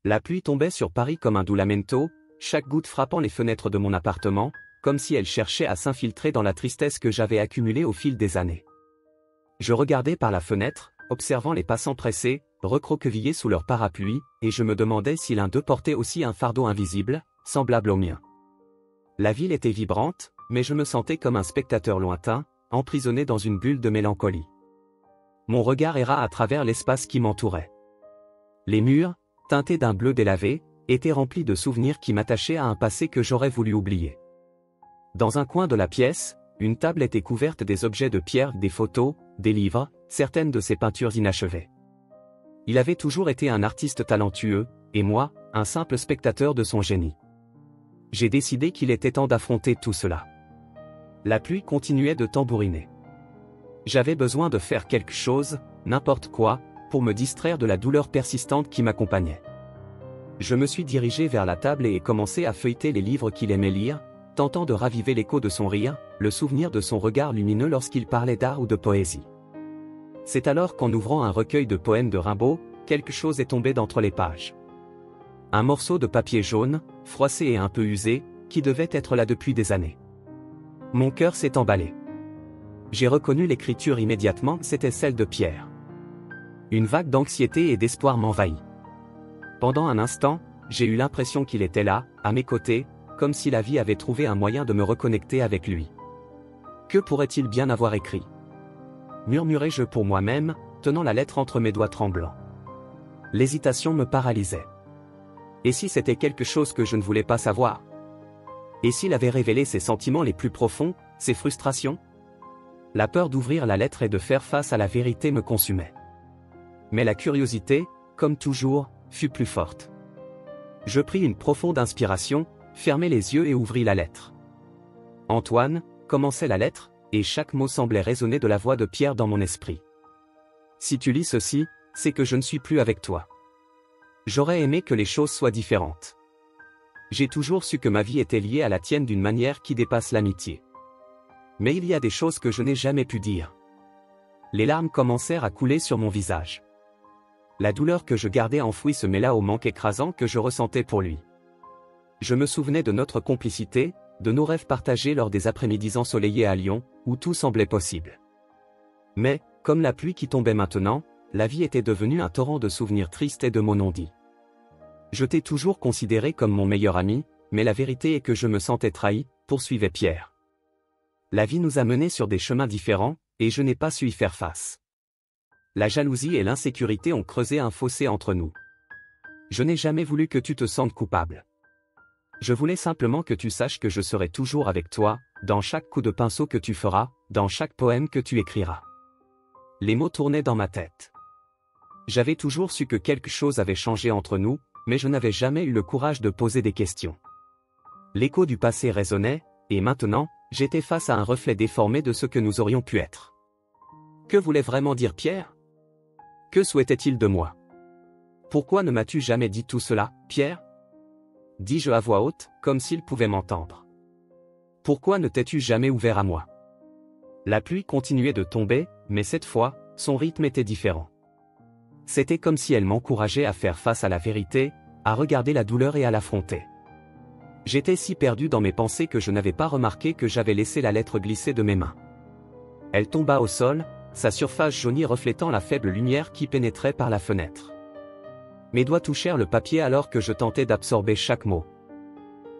La pluie tombait sur Paris comme un doux lamento, chaque goutte frappant les fenêtres de mon appartement, comme si elle cherchait à s'infiltrer dans la tristesse que j'avais accumulée au fil des années. Je regardais par la fenêtre, observant les passants pressés, recroquevillés sous leur parapluie, et je me demandais si l'un d'eux portait aussi un fardeau invisible, semblable au mien. La ville était vibrante, mais je me sentais comme un spectateur lointain, emprisonné dans une bulle de mélancolie. Mon regard erra à travers l'espace qui m'entourait. Les murs, teintés d'un bleu délavé, étaient remplis de souvenirs qui m'attachaient à un passé que j'aurais voulu oublier. Dans un coin de la pièce, une table était couverte des objets de pierre, des photos, des livres, certaines de ses peintures inachevées. Il avait toujours été un artiste talentueux, et moi, un simple spectateur de son génie. J'ai décidé qu'il était temps d'affronter tout cela. La pluie continuait de tambouriner. J'avais besoin de faire quelque chose, n'importe quoi, pour me distraire de la douleur persistante qui m'accompagnait. Je me suis dirigé vers la table et ai commencé à feuilleter les livres qu'il aimait lire, tentant de raviver l'écho de son rire, le souvenir de son regard lumineux lorsqu'il parlait d'art ou de poésie. C'est alors qu'en ouvrant un recueil de poèmes de Rimbaud, quelque chose est tombé d'entre les pages. Un morceau de papier jaune, froissé et un peu usé, qui devait être là depuis des années. Mon cœur s'est emballé. J'ai reconnu l'écriture immédiatement, c'était celle de Pierre. Une vague d'anxiété et d'espoir m'envahit. Pendant un instant, j'ai eu l'impression qu'il était là, à mes côtés, comme si la vie avait trouvé un moyen de me reconnecter avec lui. Que pourrait-il bien avoir écrit ? Murmurai-je pour moi-même, tenant la lettre entre mes doigts tremblants. L'hésitation me paralysait. Et si c'était quelque chose que je ne voulais pas savoir ? Et s'il avait révélé ses sentiments les plus profonds, ses frustrations ? La peur d'ouvrir la lettre et de faire face à la vérité me consumait. Mais la curiosité, comme toujours, fut plus forte. Je pris une profonde inspiration, fermai les yeux et ouvris la lettre. Antoine, commençait la lettre, et chaque mot semblait résonner de la voix de Pierre dans mon esprit. Si tu lis ceci, c'est que je ne suis plus avec toi. J'aurais aimé que les choses soient différentes. J'ai toujours su que ma vie était liée à la tienne d'une manière qui dépasse l'amitié. Mais il y a des choses que je n'ai jamais pu dire. Les larmes commencèrent à couler sur mon visage. La douleur que je gardais enfouie se mêla au manque écrasant que je ressentais pour lui. Je me souvenais de notre complicité, de nos rêves partagés lors des après-midi ensoleillés à Lyon, où tout semblait possible. Mais, comme la pluie qui tombait maintenant, la vie était devenue un torrent de souvenirs tristes et de mots non dits. Je t'ai toujours considéré comme mon meilleur ami, mais la vérité est que je me sentais trahi, poursuivait Pierre. La vie nous a menés sur des chemins différents, et je n'ai pas su y faire face. La jalousie et l'insécurité ont creusé un fossé entre nous. Je n'ai jamais voulu que tu te sentes coupable. Je voulais simplement que tu saches que je serai toujours avec toi, dans chaque coup de pinceau que tu feras, dans chaque poème que tu écriras. Les mots tournaient dans ma tête. J'avais toujours su que quelque chose avait changé entre nous, mais je n'avais jamais eu le courage de poser des questions. L'écho du passé résonnait, et maintenant, j'étais face à un reflet déformé de ce que nous aurions pu être. Que voulait vraiment dire Pierre ? Que souhaitait-il de moi ? Pourquoi ne m'as-tu jamais dit tout cela, Pierre ? Dis-je à voix haute, comme s'il pouvait m'entendre. Pourquoi ne t'es-tu jamais ouvert à moi ? La pluie continuait de tomber, mais cette fois, son rythme était différent. C'était comme si elle m'encourageait à faire face à la vérité, à regarder la douleur et à l'affronter. J'étais si perdu dans mes pensées que je n'avais pas remarqué que j'avais laissé la lettre glisser de mes mains. Elle tomba au sol, sa surface jaunie reflétant la faible lumière qui pénétrait par la fenêtre. Mes doigts touchèrent le papier alors que je tentais d'absorber chaque mot.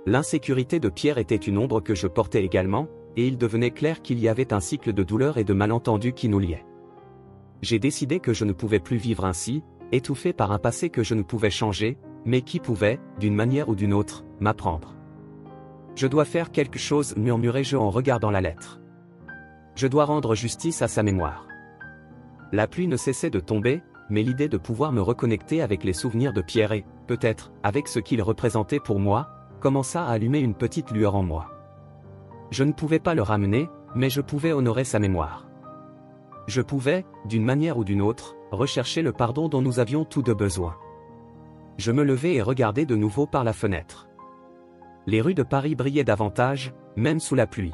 L'insécurité de Pierre était une ombre que je portais également, et il devenait clair qu'il y avait un cycle de douleur et de malentendus qui nous liait. J'ai décidé que je ne pouvais plus vivre ainsi, étouffé par un passé que je ne pouvais changer, mais qui pouvait, d'une manière ou d'une autre, m'apprendre. Je dois faire quelque chose, murmurai-je en regardant la lettre. Je dois rendre justice à sa mémoire. La pluie ne cessait de tomber, mais l'idée de pouvoir me reconnecter avec les souvenirs de Pierre et, peut-être, avec ce qu'il représentait pour moi, commença à allumer une petite lueur en moi. Je ne pouvais pas le ramener, mais je pouvais honorer sa mémoire. Je pouvais, d'une manière ou d'une autre, rechercher le pardon dont nous avions tous deux besoin. Je me levai et regardai de nouveau par la fenêtre. Les rues de Paris brillaient davantage, même sous la pluie.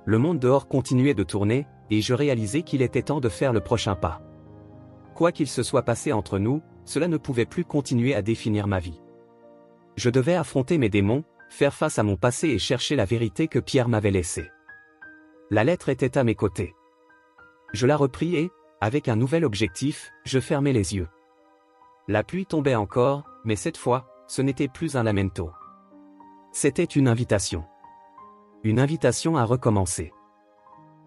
Le monde dehors continuait de tourner, et je réalisai qu'il était temps de faire le prochain pas. Quoi qu'il se soit passé entre nous, cela ne pouvait plus continuer à définir ma vie. Je devais affronter mes démons, faire face à mon passé et chercher la vérité que Pierre m'avait laissée. La lettre était à mes côtés. Je la repris et, avec un nouvel objectif, je fermai les yeux. La pluie tombait encore, mais cette fois, ce n'était plus un lamento. C'était une invitation. Une invitation à recommencer.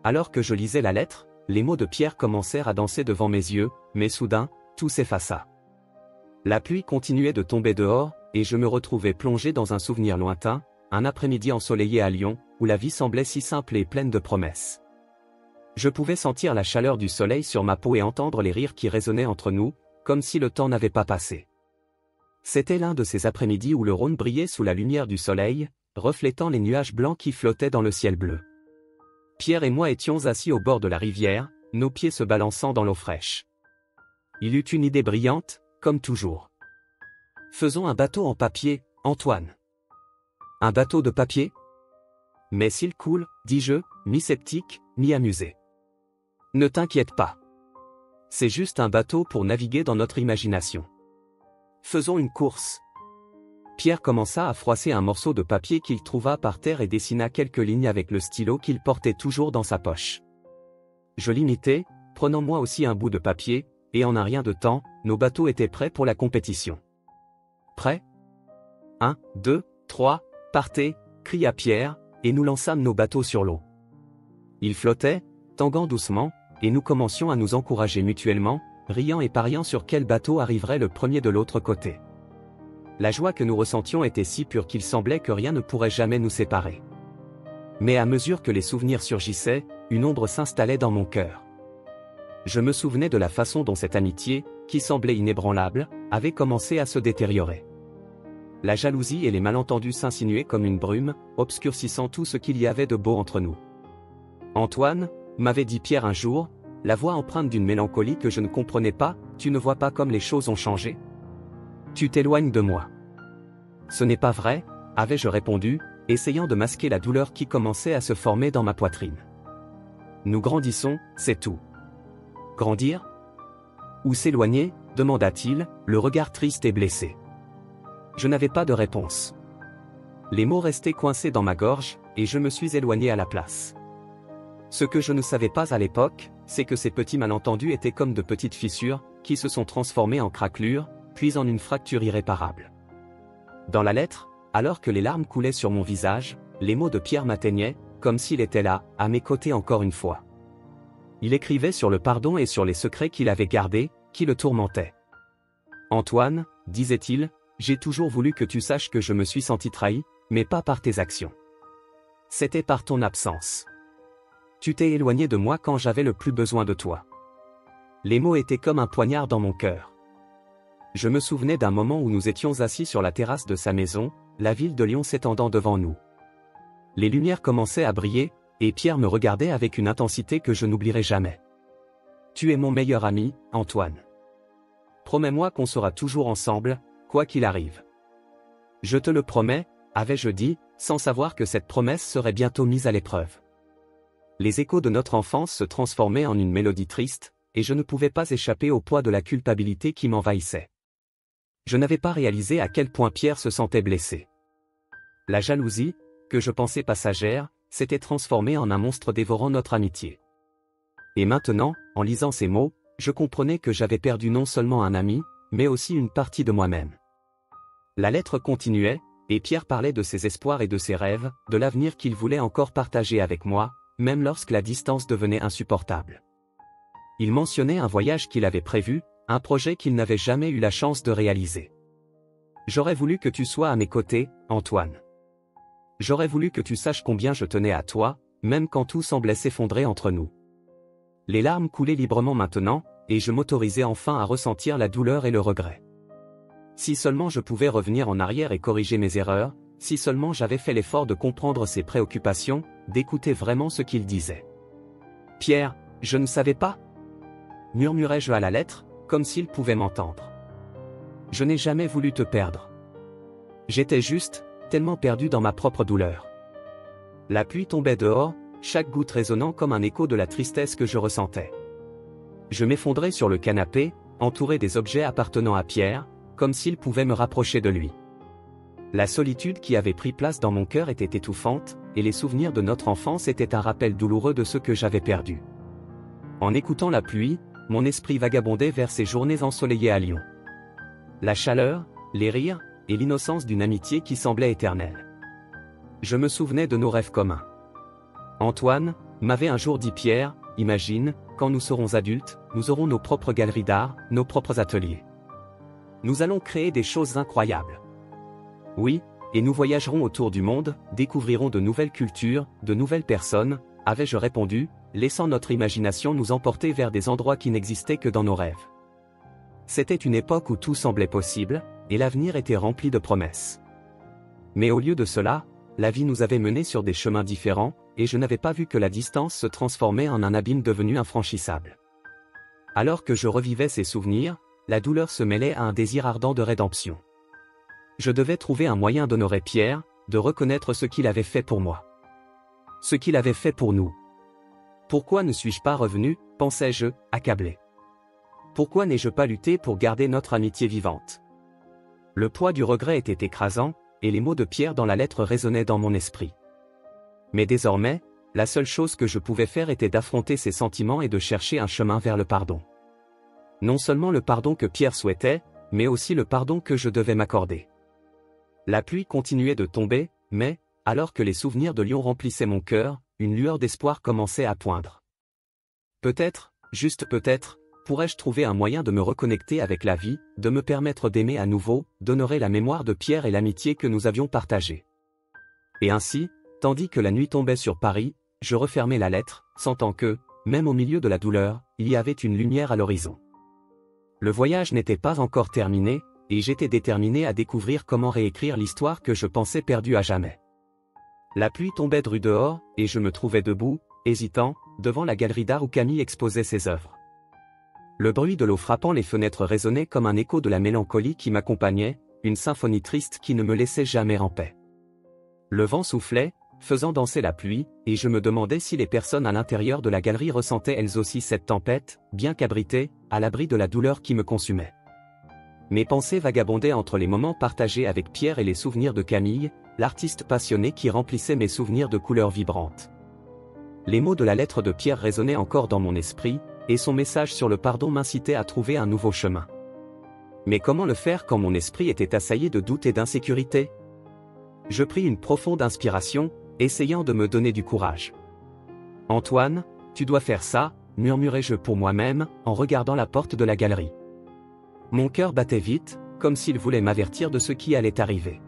Alors que je lisais la lettre, les mots de Pierre commencèrent à danser devant mes yeux, mais soudain, tout s'effaça. La pluie continuait de tomber dehors, et je me retrouvais plongé dans un souvenir lointain, un après-midi ensoleillé à Lyon, où la vie semblait si simple et pleine de promesses. Je pouvais sentir la chaleur du soleil sur ma peau et entendre les rires qui résonnaient entre nous, comme si le temps n'avait pas passé. C'était l'un de ces après-midi où le Rhône brillait sous la lumière du soleil, reflétant les nuages blancs qui flottaient dans le ciel bleu. Pierre et moi étions assis au bord de la rivière, nos pieds se balançant dans l'eau fraîche. Il eut une idée brillante, comme toujours. Faisons un bateau en papier, Antoine. Un bateau de papier? Mais s'il coule, dis-je, mi-sceptique, mi-amusé. Ne t'inquiète pas. C'est juste un bateau pour naviguer dans notre imagination. Faisons une course. Pierre commença à froisser un morceau de papier qu'il trouva par terre et dessina quelques lignes avec le stylo qu'il portait toujours dans sa poche. Je l'imitai, prenant moi aussi un bout de papier, et en un rien de temps, nos bateaux étaient prêts pour la compétition. Prêts? 1, 2, 3, partez, cria Pierre, et nous lançâmes nos bateaux sur l'eau. Ils flottaient, tanguant doucement, et nous commencions à nous encourager mutuellement, riant et pariant sur quel bateau arriverait le premier de l'autre côté. La joie que nous ressentions était si pure qu'il semblait que rien ne pourrait jamais nous séparer. Mais à mesure que les souvenirs surgissaient, une ombre s'installait dans mon cœur. Je me souvenais de la façon dont cette amitié, qui semblait inébranlable, avait commencé à se détériorer. La jalousie et les malentendus s'insinuaient comme une brume, obscurcissant tout ce qu'il y avait de beau entre nous. « Antoine, m'avait dit Pierre un jour, la voix empreinte d'une mélancolie que je ne comprenais pas, tu ne vois pas comme les choses ont changé? Tu t'éloignes de moi. » Ce n'est pas vrai, avais-je répondu, essayant de masquer la douleur qui commençait à se former dans ma poitrine. Nous grandissons, c'est tout. Grandir? Ou s'éloigner, demanda-t-il, le regard triste et blessé. Je n'avais pas de réponse. Les mots restaient coincés dans ma gorge, et je me suis éloigné à la place. Ce que je ne savais pas à l'époque, c'est que ces petits malentendus étaient comme de petites fissures, qui se sont transformées en craquelures, puis en une fracture irréparable. Dans la lettre, alors que les larmes coulaient sur mon visage, les mots de Pierre m'atteignaient, comme s'il était là, à mes côtés encore une fois. Il écrivait sur le pardon et sur les secrets qu'il avait gardés, qui le tourmentaient. « Antoine, disait-il, j'ai toujours voulu que tu saches que je me suis senti trahi, mais pas par tes actions. C'était par ton absence. Tu t'es éloigné de moi quand j'avais le plus besoin de toi. » Les mots étaient comme un poignard dans mon cœur. Je me souvenais d'un moment où nous étions assis sur la terrasse de sa maison, la ville de Lyon s'étendant devant nous. Les lumières commençaient à briller, et Pierre me regardait avec une intensité que je n'oublierai jamais. « Tu es mon meilleur ami, Antoine. Promets-moi qu'on sera toujours ensemble, quoi qu'il arrive. » « Je te le promets, avais-je dit, sans savoir que cette promesse serait bientôt mise à l'épreuve. Les échos de notre enfance se transformaient en une mélodie triste, et je ne pouvais pas échapper au poids de la culpabilité qui m'envahissait. Je n'avais pas réalisé à quel point Pierre se sentait blessé. La jalousie, que je pensais passagère, s'était transformée en un monstre dévorant notre amitié. Et maintenant, en lisant ces mots, je comprenais que j'avais perdu non seulement un ami, mais aussi une partie de moi-même. La lettre continuait, et Pierre parlait de ses espoirs et de ses rêves, de l'avenir qu'il voulait encore partager avec moi, même lorsque la distance devenait insupportable. Il mentionnait un voyage qu'il avait prévu, un projet qu'il n'avait jamais eu la chance de réaliser. « J'aurais voulu que tu sois à mes côtés, Antoine. J'aurais voulu que tu saches combien je tenais à toi, même quand tout semblait s'effondrer entre nous. » Les larmes coulaient librement maintenant, et je m'autorisais enfin à ressentir la douleur et le regret. Si seulement je pouvais revenir en arrière et corriger mes erreurs, si seulement j'avais fait l'effort de comprendre ses préoccupations, d'écouter vraiment ce qu'il disait. « Pierre, je ne savais pas » murmurai-je à la lettre, comme s'il pouvait m'entendre. « Je n'ai jamais voulu te perdre. J'étais juste, tellement perdu dans ma propre douleur. » La pluie tombait dehors, chaque goutte résonnant comme un écho de la tristesse que je ressentais. Je m'effondrais sur le canapé, entouré des objets appartenant à Pierre, comme s'ils pouvaient me rapprocher de lui. La solitude qui avait pris place dans mon cœur était étouffante, et les souvenirs de notre enfance étaient un rappel douloureux de ce que j'avais perdu. En écoutant la pluie, mon esprit vagabondait vers ces journées ensoleillées à Lyon. La chaleur, les rires, et l'innocence d'une amitié qui semblait éternelle. Je me souvenais de nos rêves communs. Antoine m'avait un jour dit Pierre, imagine, quand nous serons adultes, nous aurons nos propres galeries d'art, nos propres ateliers. Nous allons créer des choses incroyables. Oui, et nous voyagerons autour du monde, découvrirons de nouvelles cultures, de nouvelles personnes, avais-je répondu, laissant notre imagination nous emporter vers des endroits qui n'existaient que dans nos rêves. C'était une époque où tout semblait possible, et l'avenir était rempli de promesses. Mais au lieu de cela, la vie nous avait menés sur des chemins différents, et je n'avais pas vu que la distance se transformait en un abîme devenu infranchissable. Alors que je revivais ces souvenirs, la douleur se mêlait à un désir ardent de rédemption. Je devais trouver un moyen d'honorer Pierre, de reconnaître ce qu'il avait fait pour moi. Ce qu'il avait fait pour nous. Pourquoi ne suis-je pas revenu, pensais-je, accablé. Pourquoi n'ai-je pas lutté pour garder notre amitié vivante? Le poids du regret était écrasant, et les mots de Pierre dans la lettre résonnaient dans mon esprit. Mais désormais, la seule chose que je pouvais faire était d'affronter ces sentiments et de chercher un chemin vers le pardon. Non seulement le pardon que Pierre souhaitait, mais aussi le pardon que je devais m'accorder. La pluie continuait de tomber, mais, alors que les souvenirs de Lyon remplissaient mon cœur, une lueur d'espoir commençait à poindre. Peut-être, juste peut-être, pourrais-je trouver un moyen de me reconnecter avec la vie, de me permettre d'aimer à nouveau, d'honorer la mémoire de Pierre et l'amitié que nous avions partagée. Et ainsi, tandis que la nuit tombait sur Paris, je refermais la lettre, sentant que, même au milieu de la douleur, il y avait une lumière à l'horizon. Le voyage n'était pas encore terminé, et j'étais déterminé à découvrir comment réécrire l'histoire que je pensais perdue à jamais. La pluie tombait de rue dehors, et je me trouvais debout, hésitant, devant la galerie d'art où Camille exposait ses œuvres. Le bruit de l'eau frappant les fenêtres résonnait comme un écho de la mélancolie qui m'accompagnait, une symphonie triste qui ne me laissait jamais en paix. Le vent soufflait, faisant danser la pluie, et je me demandais si les personnes à l'intérieur de la galerie ressentaient elles aussi cette tempête, bien qu'abritées, à l'abri de la douleur qui me consumait. Mes pensées vagabondaient entre les moments partagés avec Pierre et les souvenirs de Camille, l'artiste passionné qui remplissait mes souvenirs de couleurs vibrantes. Les mots de la lettre de Pierre résonnaient encore dans mon esprit, et son message sur le pardon m'incitait à trouver un nouveau chemin. Mais comment le faire quand mon esprit était assailli de doutes et d'insécurité? Je pris une profonde inspiration, essayant de me donner du courage. « Antoine, tu dois faire ça », murmurai-je pour moi-même, en regardant la porte de la galerie. Mon cœur battait vite, comme s'il voulait m'avertir de ce qui allait arriver.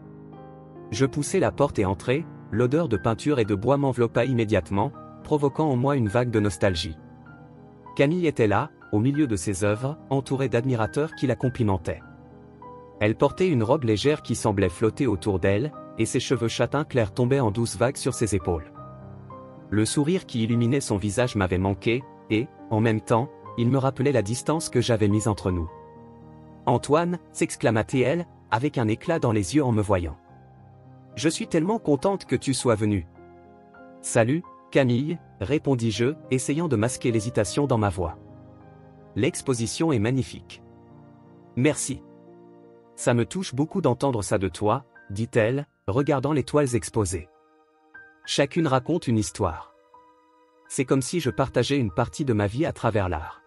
Je poussai la porte et entrai, l'odeur de peinture et de bois m'enveloppa immédiatement, provoquant en moi une vague de nostalgie. Camille était là, au milieu de ses œuvres, entourée d'admirateurs qui la complimentaient. Elle portait une robe légère qui semblait flotter autour d'elle, et ses cheveux châtains clairs tombaient en douces vagues sur ses épaules. Le sourire qui illuminait son visage m'avait manqué, et, en même temps, il me rappelait la distance que j'avais mise entre nous. « Antoine » s'exclama-t-elle, avec un éclat dans les yeux en me voyant. « Je suis tellement contente que tu sois venu. »« Salut, Camille » répondis-je, essayant de masquer l'hésitation dans ma voix. « L'exposition est magnifique. »« Merci. »« Ça me touche beaucoup d'entendre ça de toi » dit-elle, regardant les toiles exposées. « Chacune raconte une histoire. C'est comme si je partageais une partie de ma vie à travers l'art. »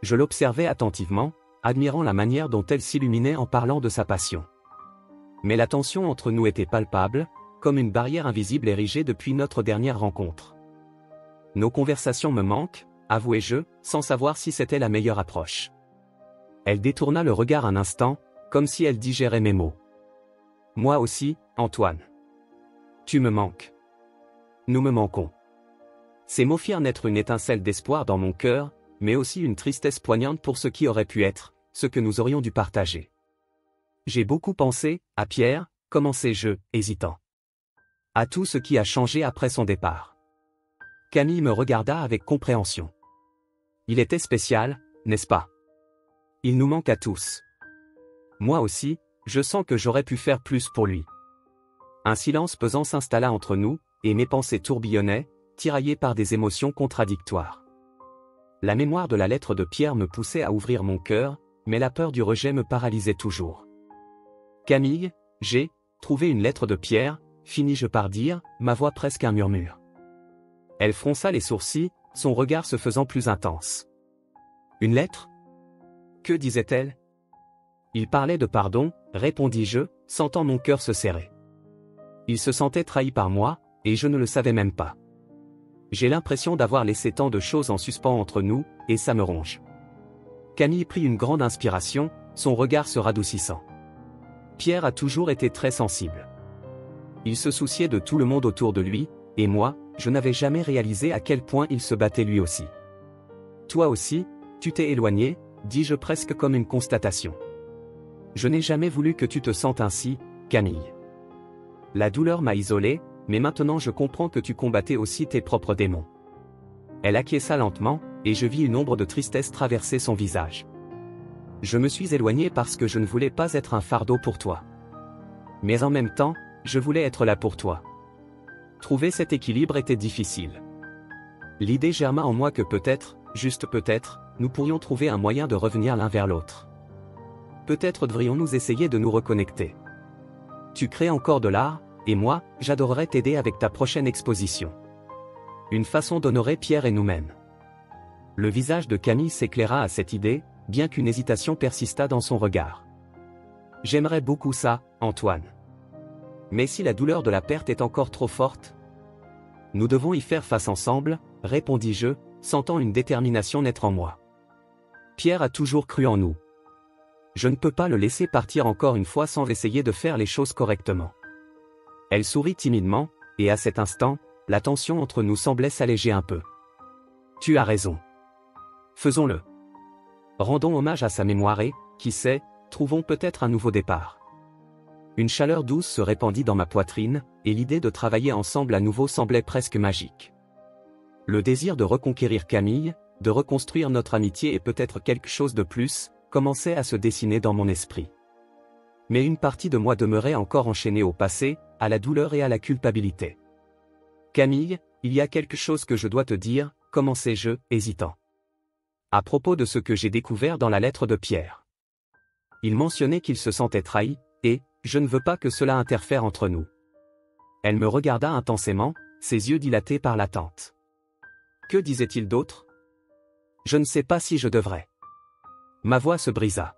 Je l'observais attentivement, admirant la manière dont elle s'illuminait en parlant de sa passion. Mais la tension entre nous était palpable, comme une barrière invisible érigée depuis notre dernière rencontre. Nos conversations me manquent, avouai-je, sans savoir si c'était la meilleure approche. Elle détourna le regard un instant, comme si elle digérait mes mots. Moi aussi, Antoine. Tu me manques. Nous me manquons. Ces mots firent naître une étincelle d'espoir dans mon cœur, mais aussi une tristesse poignante pour ce qui aurait pu être, ce que nous aurions dû partager. J'ai beaucoup pensé, à Pierre, commençai-je, hésitant. À tout ce qui a changé après son départ. Camille me regarda avec compréhension. Il était spécial, n'est-ce pas? Il nous manque à tous. Moi aussi, je sens que j'aurais pu faire plus pour lui. Un silence pesant s'installa entre nous, et mes pensées tourbillonnaient, tiraillées par des émotions contradictoires. La mémoire de la lettre de Pierre me poussait à ouvrir mon cœur, mais la peur du rejet me paralysait toujours. Camille, j'ai trouvé une lettre de Pierre, finis-je par dire, ma voix presque un murmure. Elle fronça les sourcils, son regard se faisant plus intense. Une lettre? Que disait-elle? Il parlait de pardon, répondis-je, sentant mon cœur se serrer. Il se sentait trahi par moi, et je ne le savais même pas. J'ai l'impression d'avoir laissé tant de choses en suspens entre nous, et ça me ronge. Camille prit une grande inspiration, son regard se radoucissant. Pierre a toujours été très sensible. Il se souciait de tout le monde autour de lui, et moi, je n'avais jamais réalisé à quel point il se battait lui aussi. Toi aussi, tu t'es éloigné, dis-je presque comme une constatation. Je n'ai jamais voulu que tu te sentes ainsi, Camille. La douleur m'a isolé, mais maintenant je comprends que tu combattais aussi tes propres démons. Elle acquiesça lentement, et je vis une ombre de tristesse traverser son visage. Je me suis éloigné parce que je ne voulais pas être un fardeau pour toi. Mais en même temps, je voulais être là pour toi. Trouver cet équilibre était difficile. L'idée germa en moi que peut-être, juste peut-être, nous pourrions trouver un moyen de revenir l'un vers l'autre. Peut-être devrions-nous essayer de nous reconnecter. Tu crées encore de l'art, et moi, j'adorerais t'aider avec ta prochaine exposition. Une façon d'honorer Pierre et nous-mêmes. Le visage de Camille s'éclaira à cette idée, bien qu'une hésitation persistât dans son regard. J'aimerais beaucoup ça, Antoine. Mais si la douleur de la perte est encore trop forte? Nous devons y faire face ensemble, répondis-je, sentant une détermination naître en moi. Pierre a toujours cru en nous. Je ne peux pas le laisser partir encore une fois sans essayer de faire les choses correctement. Elle sourit timidement, et à cet instant, la tension entre nous semblait s'alléger un peu. Tu as raison. Faisons-le. Rendons hommage à sa mémoire et, qui sait, trouvons peut-être un nouveau départ. Une chaleur douce se répandit dans ma poitrine, et l'idée de travailler ensemble à nouveau semblait presque magique. Le désir de reconquérir Camille, de reconstruire notre amitié et peut-être quelque chose de plus, commençait à se dessiner dans mon esprit. Mais une partie de moi demeurait encore enchaînée au passé, à la douleur et à la culpabilité. Camille, il y a quelque chose que je dois te dire, commençai-je, hésitant. À propos de ce que j'ai découvert dans la lettre de Pierre. Il mentionnait qu'il se sentait trahi, et, je ne veux pas que cela interfère entre nous. Elle me regarda intensément, ses yeux dilatés par l'attente. Que disait-il d'autre? Je ne sais pas si je devrais. Ma voix se brisa.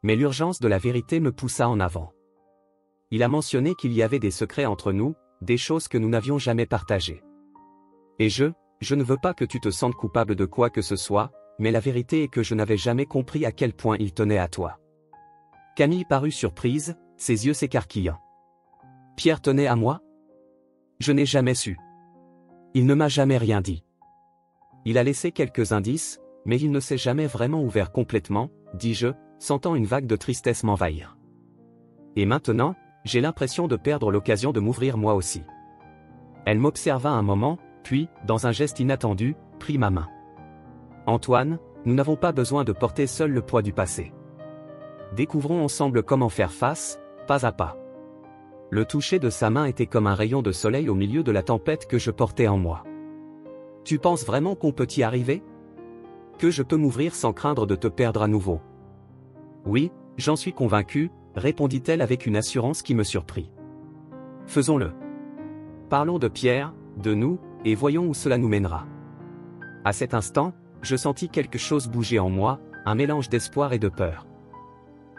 Mais l'urgence de la vérité me poussa en avant. Il a mentionné qu'il y avait des secrets entre nous, des choses que nous n'avions jamais partagées. Et je ne veux pas que tu te sentes coupable de quoi que ce soit, mais la vérité est que je n'avais jamais compris à quel point il tenait à toi. Camille parut surprise, ses yeux s'écarquillant. Pierre tenait à moi? Je n'ai jamais su. Il ne m'a jamais rien dit. Il a laissé quelques indices, mais il ne s'est jamais vraiment ouvert complètement, dis-je, sentant une vague de tristesse m'envahir. Et maintenant, j'ai l'impression de perdre l'occasion de m'ouvrir moi aussi. Elle m'observa un moment, puis, dans un geste inattendu, prit ma main. Antoine, nous n'avons pas besoin de porter seul le poids du passé. Découvrons ensemble comment faire face, pas à pas. Le toucher de sa main était comme un rayon de soleil au milieu de la tempête que je portais en moi. Tu penses vraiment qu'on peut y arriver? Que je peux m'ouvrir sans craindre de te perdre à nouveau? Oui, j'en suis convaincu, répondit-elle avec une assurance qui me surprit. Faisons-le. Parlons de Pierre, de nous, et voyons où cela nous mènera. À cet instant, je sentis quelque chose bouger en moi, un mélange d'espoir et de peur.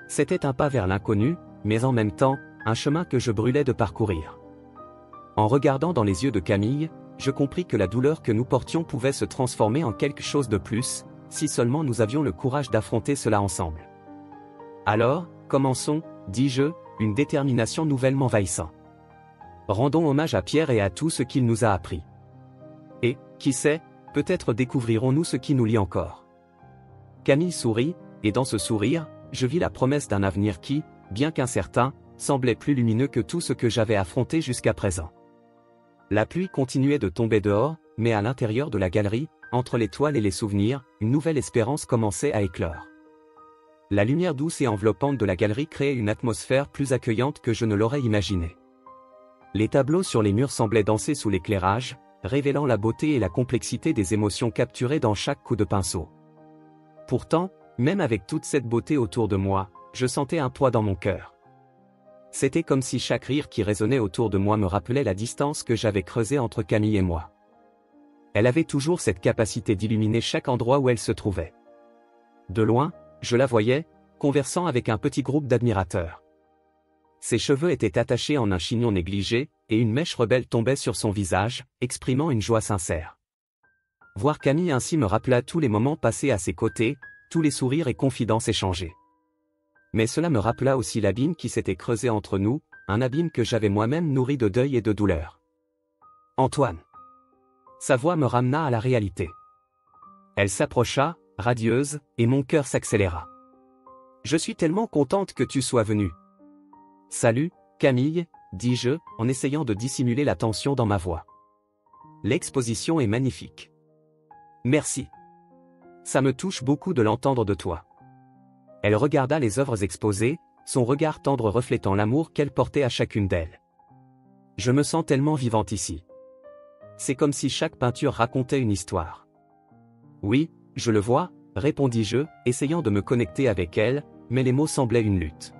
C'était un pas vers l'inconnu, mais en même temps, un chemin que je brûlais de parcourir. En regardant dans les yeux de Camille, je compris que la douleur que nous portions pouvait se transformer en quelque chose de plus, si seulement nous avions le courage d'affronter cela ensemble. Alors, commençons, dis-je, une détermination nouvelle m'envahissant. Rendons hommage à Pierre et à tout ce qu'il nous a appris. Et, qui sait, peut-être découvrirons-nous ce qui nous lie encore. Camille sourit, et dans ce sourire, je vis la promesse d'un avenir qui, bien qu'incertain, semblait plus lumineux que tout ce que j'avais affronté jusqu'à présent. La pluie continuait de tomber dehors, mais à l'intérieur de la galerie, entre les toiles et les souvenirs, une nouvelle espérance commençait à éclore. La lumière douce et enveloppante de la galerie créait une atmosphère plus accueillante que je ne l'aurais imaginé. Les tableaux sur les murs semblaient danser sous l'éclairage, révélant la beauté et la complexité des émotions capturées dans chaque coup de pinceau. Pourtant, même avec toute cette beauté autour de moi, je sentais un poids dans mon cœur. C'était comme si chaque rire qui résonnait autour de moi me rappelait la distance que j'avais creusée entre Camille et moi. Elle avait toujours cette capacité d'illuminer chaque endroit où elle se trouvait. De loin, je la voyais, conversant avec un petit groupe d'admirateurs. Ses cheveux étaient attachés en un chignon négligé, et une mèche rebelle tombait sur son visage, exprimant une joie sincère. Voir Camille ainsi me rappela tous les moments passés à ses côtés, tous les sourires et confidences échangés. Mais cela me rappela aussi l'abîme qui s'était creusé entre nous, un abîme que j'avais moi-même nourri de deuil et de douleur. Antoine. Sa voix me ramena à la réalité. Elle s'approcha, radieuse, et mon cœur s'accéléra. Je suis tellement contente que tu sois venue. Salut, Camille, dis-je, en essayant de dissimuler la tension dans ma voix. L'exposition est magnifique. Merci. Ça me touche beaucoup de l'entendre de toi. Elle regarda les œuvres exposées, son regard tendre reflétant l'amour qu'elle portait à chacune d'elles. Je me sens tellement vivante ici. C'est comme si chaque peinture racontait une histoire. Oui, je le vois, répondis-je, essayant de me connecter avec elle, mais les mots semblaient une lutte.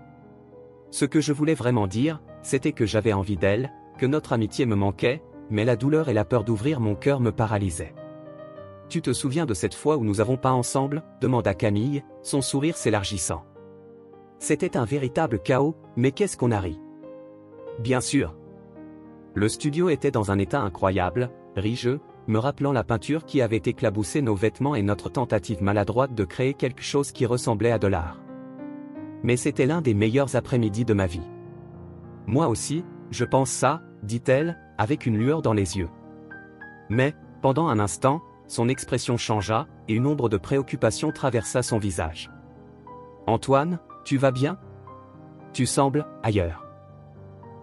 Ce que je voulais vraiment dire, c'était que j'avais envie d'elle, que notre amitié me manquait, mais la douleur et la peur d'ouvrir mon cœur me paralysaient. Tu te souviens de cette fois où nous avons peint ensemble, demanda Camille, son sourire s'élargissant. C'était un véritable chaos, mais qu'est-ce qu'on a ri. Bien sûr. Le studio était dans un état incroyable, ris-je, me rappelant la peinture qui avait éclaboussé nos vêtements et notre tentative maladroite de créer quelque chose qui ressemblait à de l'art. Mais c'était l'un des meilleurs après-midi de ma vie. Moi aussi, je pense ça, dit-elle, avec une lueur dans les yeux. Mais, pendant un instant, son expression changea, et une ombre de préoccupation traversa son visage. Antoine, tu vas bien? Tu sembles ailleurs.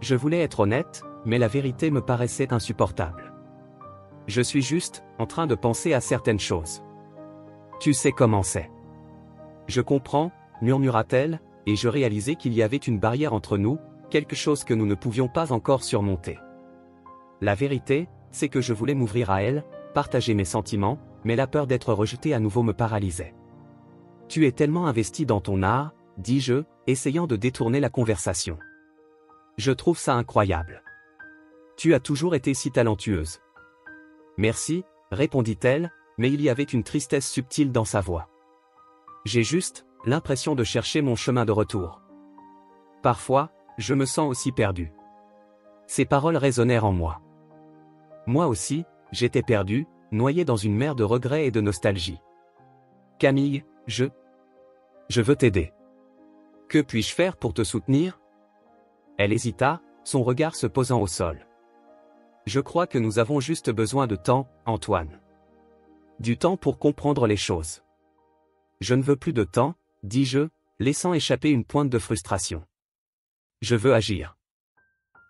Je voulais être honnête, mais la vérité me paraissait insupportable. Je suis juste en train de penser à certaines choses. Tu sais comment c'est. Je comprends, murmura-t-elle, et je réalisai qu'il y avait une barrière entre nous, quelque chose que nous ne pouvions pas encore surmonter. La vérité, c'est que je voulais m'ouvrir à elle, partager mes sentiments, mais la peur d'être rejeté à nouveau me paralysait. Tu es tellement investi dans ton art, dis-je, essayant de détourner la conversation. Je trouve ça incroyable. Tu as toujours été si talentueuse. Merci, répondit-elle, mais il y avait une tristesse subtile dans sa voix. J'ai juste l'impression de chercher mon chemin de retour. Parfois, je me sens aussi perdu. Ces paroles résonnèrent en moi. Moi aussi, j'étais perdu, noyé dans une mer de regrets et de nostalgie. Camille, je veux t'aider. Que puis-je faire pour te soutenir? Elle hésita, son regard se posant au sol. Je crois que nous avons juste besoin de temps, Antoine. Du temps pour comprendre les choses. Je ne veux plus de temps, dis-je, laissant échapper une pointe de frustration. Je veux agir.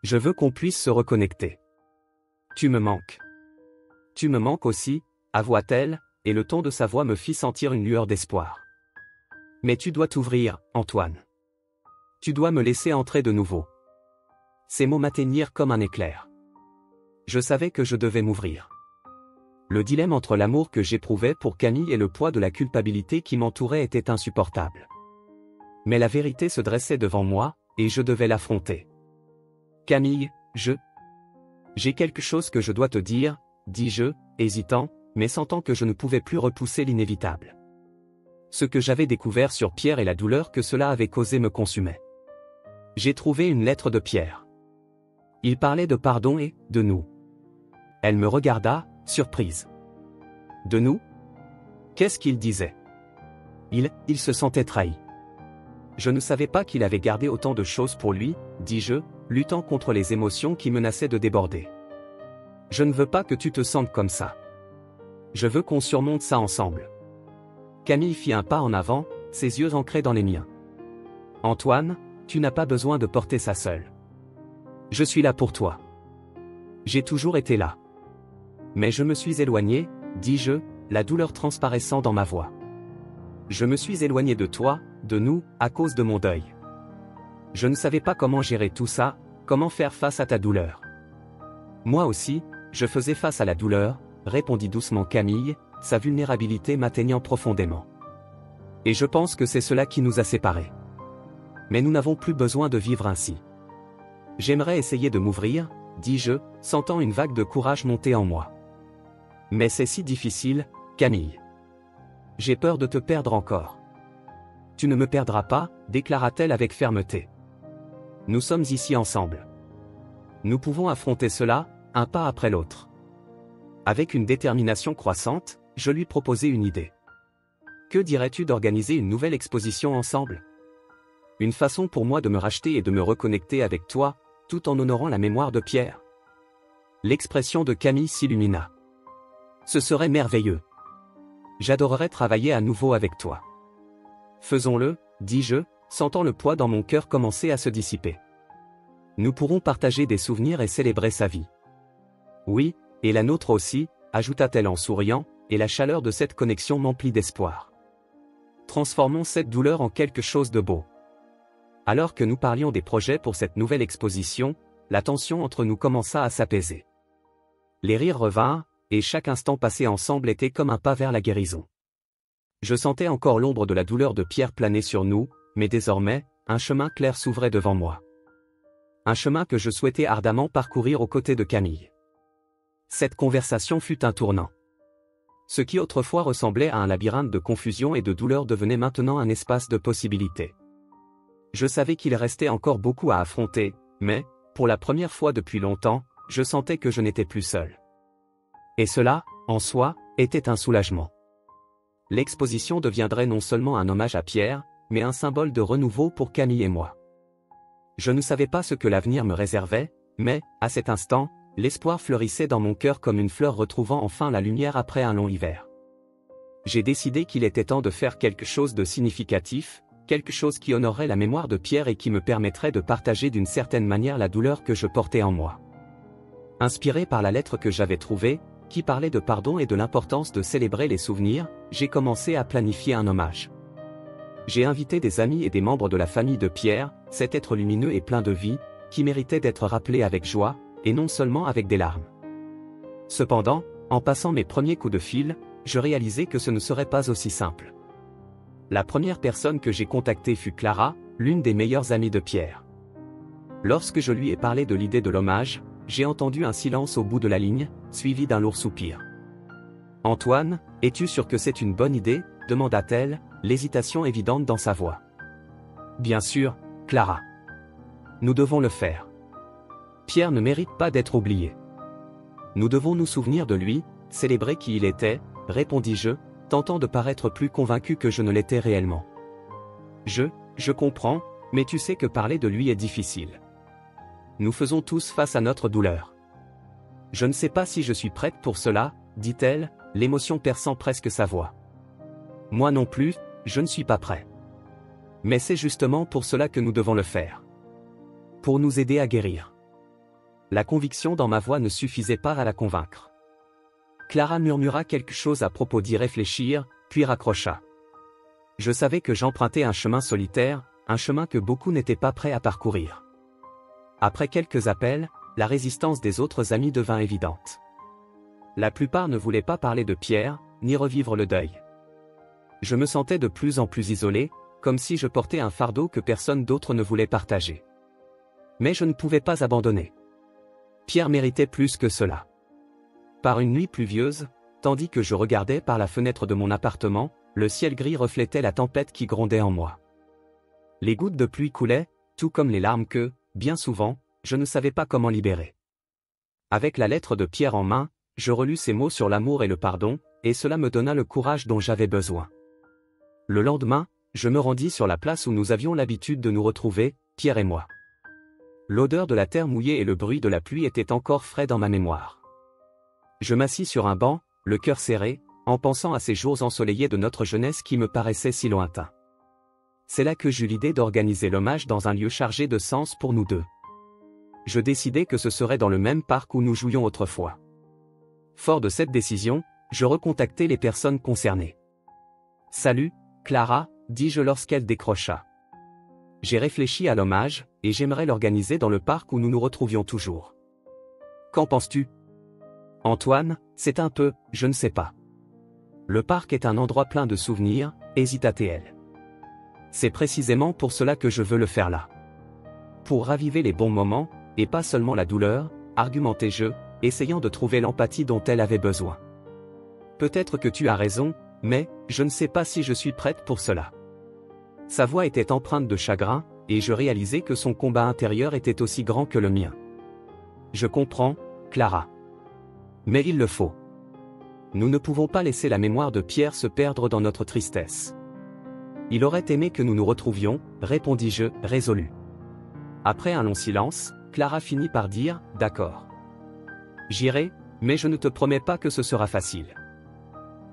Je veux qu'on puisse se reconnecter. Tu me manques. Tu me manques aussi, avoua-t-elle, et le ton de sa voix me fit sentir une lueur d'espoir. Mais tu dois t'ouvrir, Antoine. Tu dois me laisser entrer de nouveau. Ces mots m'atteignirent comme un éclair. Je savais que je devais m'ouvrir. Le dilemme entre l'amour que j'éprouvais pour Camille et le poids de la culpabilité qui m'entourait était insupportable. Mais la vérité se dressait devant moi, et je devais l'affronter. Camille, j'ai quelque chose que je dois te dire, dis-je, hésitant, mais sentant que je ne pouvais plus repousser l'inévitable. Ce que j'avais découvert sur Pierre et la douleur que cela avait causé me consumait. J'ai trouvé une lettre de Pierre. Il parlait de pardon et de nous. Elle me regarda, surprise. De nous? Qu'est-ce qu'il disait? Il se sentait trahi. Je ne savais pas qu'il avait gardé autant de choses pour lui, dis-je, luttant contre les émotions qui menaçaient de déborder. Je ne veux pas que tu te sentes comme ça. Je veux qu'on surmonte ça ensemble. Camille fit un pas en avant, ses yeux ancrés dans les miens. Antoine, tu n'as pas besoin de porter ça seul. Je suis là pour toi. J'ai toujours été là. Mais je me suis éloigné, dis-je, la douleur transparaissant dans ma voix. Je me suis éloigné de toi, de nous, à cause de mon deuil. Je ne savais pas comment gérer tout ça, comment faire face à ta douleur. Moi aussi, Je faisais face à la douleur, répondit doucement Camille, sa vulnérabilité m'atteignant profondément. Et je pense que c'est cela qui nous a séparés. Mais nous n'avons plus besoin de vivre ainsi. J'aimerais essayer de m'ouvrir, dis-je, sentant une vague de courage monter en moi. Mais c'est si difficile, Camille. J'ai peur de te perdre encore. Tu ne me perdras pas, déclara-t-elle avec fermeté. Nous sommes ici ensemble. Nous pouvons affronter cela, un pas après l'autre. Avec une détermination croissante, je lui proposai une idée. Que dirais-tu d'organiser une nouvelle exposition ensemble? Une façon pour moi de me racheter et de me reconnecter avec toi, tout en honorant la mémoire de Pierre. L'expression de Camille s'illumina. Ce serait merveilleux. J'adorerais travailler à nouveau avec toi. Faisons-le, dis-je, sentant le poids dans mon cœur commencer à se dissiper. Nous pourrons partager des souvenirs et célébrer sa vie. Oui, et la nôtre aussi, ajouta-t-elle en souriant, et la chaleur de cette connexion m'emplit d'espoir. Transformons cette douleur en quelque chose de beau. Alors que nous parlions des projets pour cette nouvelle exposition, la tension entre nous commença à s'apaiser. Les rires revinrent, et chaque instant passé ensemble était comme un pas vers la guérison. Je sentais encore l'ombre de la douleur de Pierre planer sur nous, mais désormais, un chemin clair s'ouvrait devant moi. Un chemin que je souhaitais ardemment parcourir aux côtés de Camille. Cette conversation fut un tournant. Ce qui autrefois ressemblait à un labyrinthe de confusion et de douleur devenait maintenant un espace de possibilités. Je savais qu'il restait encore beaucoup à affronter, mais, pour la première fois depuis longtemps, je sentais que je n'étais plus seul. Et cela, en soi, était un soulagement. L'exposition deviendrait non seulement un hommage à Pierre, mais un symbole de renouveau pour Camille et moi. Je ne savais pas ce que l'avenir me réservait, mais, à cet instant, l'espoir fleurissait dans mon cœur comme une fleur retrouvant enfin la lumière après un long hiver. J'ai décidé qu'il était temps de faire quelque chose de significatif, quelque chose qui honorerait la mémoire de Pierre et qui me permettrait de partager d'une certaine manière la douleur que je portais en moi. Inspiré par la lettre que j'avais trouvée, qui parlait de pardon et de l'importance de célébrer les souvenirs, j'ai commencé à planifier un hommage. J'ai invité des amis et des membres de la famille de Pierre, cet être lumineux et plein de vie, qui méritait d'être rappelé avec joie, et non seulement avec des larmes. Cependant, en passant mes premiers coups de fil, je réalisais que ce ne serait pas aussi simple. La première personne que j'ai contactée fut Clara, l'une des meilleures amies de Pierre. Lorsque je lui ai parlé de l'idée de l'hommage, j'ai entendu un silence au bout de la ligne, suivi d'un lourd soupir. « Antoine, es-tu sûr que c'est une bonne idée ?» demanda-t-elle, l'hésitation évidente dans sa voix. « Bien sûr, Clara. Nous devons le faire. Pierre ne mérite pas d'être oublié. Nous devons nous souvenir de lui, célébrer qui il était, répondis-je, tentant de paraître plus convaincu que je ne l'étais réellement. Je comprends, mais tu sais que parler de lui est difficile. Nous faisons tous face à notre douleur. Je ne sais pas si je suis prête pour cela, dit-elle, l'émotion perçant presque sa voix. Moi non plus, je ne suis pas prêt. Mais c'est justement pour cela que nous devons le faire. Pour nous aider à guérir. La conviction dans ma voix ne suffisait pas à la convaincre. Clara murmura quelque chose à propos d'y réfléchir, puis raccrocha. Je savais que j'empruntais un chemin solitaire, un chemin que beaucoup n'étaient pas prêts à parcourir. Après quelques appels, la résistance des autres amis devint évidente. La plupart ne voulaient pas parler de Pierre, ni revivre le deuil. Je me sentais de plus en plus isolé, comme si je portais un fardeau que personne d'autre ne voulait partager. Mais je ne pouvais pas abandonner. Pierre méritait plus que cela. Par une nuit pluvieuse, tandis que je regardais par la fenêtre de mon appartement, le ciel gris reflétait la tempête qui grondait en moi. Les gouttes de pluie coulaient, tout comme les larmes que, bien souvent, je ne savais pas comment libérer. Avec la lettre de Pierre en main, je relus ces mots sur l'amour et le pardon, et cela me donna le courage dont j'avais besoin. Le lendemain, je me rendis sur la place où nous avions l'habitude de nous retrouver, Pierre et moi. L'odeur de la terre mouillée et le bruit de la pluie étaient encore frais dans ma mémoire. Je m'assis sur un banc, le cœur serré, en pensant à ces jours ensoleillés de notre jeunesse qui me paraissaient si lointains. C'est là que j'eus l'idée d'organiser l'hommage dans un lieu chargé de sens pour nous deux. Je décidai que ce serait dans le même parc où nous jouions autrefois. Fort de cette décision, je recontactai les personnes concernées. « Salut, Clara », dis-je lorsqu'elle décrocha. « J'ai réfléchi à l'hommage, et j'aimerais l'organiser dans le parc où nous nous retrouvions toujours. Qu'en penses-tu » Antoine, c'est un peu, je ne sais pas. Le parc est un endroit plein de souvenirs, hésita-t-elle. C'est précisément pour cela que je veux le faire là. Pour raviver les bons moments, et pas seulement la douleur, argumentai-je, essayant de trouver l'empathie dont elle avait besoin. Peut-être que tu as raison, mais, je ne sais pas si je suis prête pour cela. Sa voix était empreinte de chagrin, et je réalisais que son combat intérieur était aussi grand que le mien. Je comprends, Clara. Mais il le faut. Nous ne pouvons pas laisser la mémoire de Pierre se perdre dans notre tristesse. Il aurait aimé que nous nous retrouvions, répondis-je, résolu. Après un long silence, Clara finit par dire, d'accord. J'irai, mais je ne te promets pas que ce sera facile.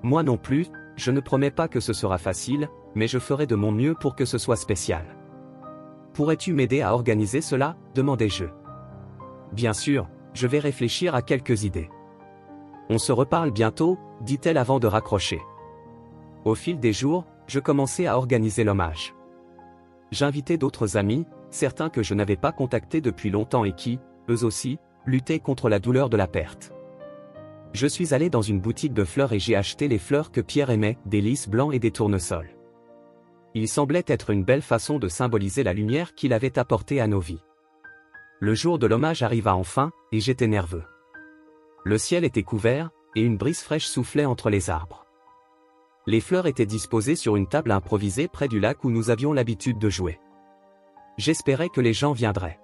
Moi non plus, je ne promets pas que ce sera facile, mais je ferai de mon mieux pour que ce soit spécial. Pourrais-tu m'aider à organiser cela, demandai-je. Bien sûr, je vais réfléchir à quelques idées. On se reparle bientôt, dit-elle avant de raccrocher. Au fil des jours, je commençai à organiser l'hommage. J'invitai d'autres amis, certains que je n'avais pas contactés depuis longtemps et qui, eux aussi, luttaient contre la douleur de la perte. Je suis allé dans une boutique de fleurs et j'ai acheté les fleurs que Pierre aimait, des lys blancs et des tournesols. Il semblait être une belle façon de symboliser la lumière qu'il avait apportée à nos vies. Le jour de l'hommage arriva enfin, et j'étais nerveux. Le ciel était couvert, et une brise fraîche soufflait entre les arbres. Les fleurs étaient disposées sur une table improvisée près du lac où nous avions l'habitude de jouer. J'espérais que les gens viendraient.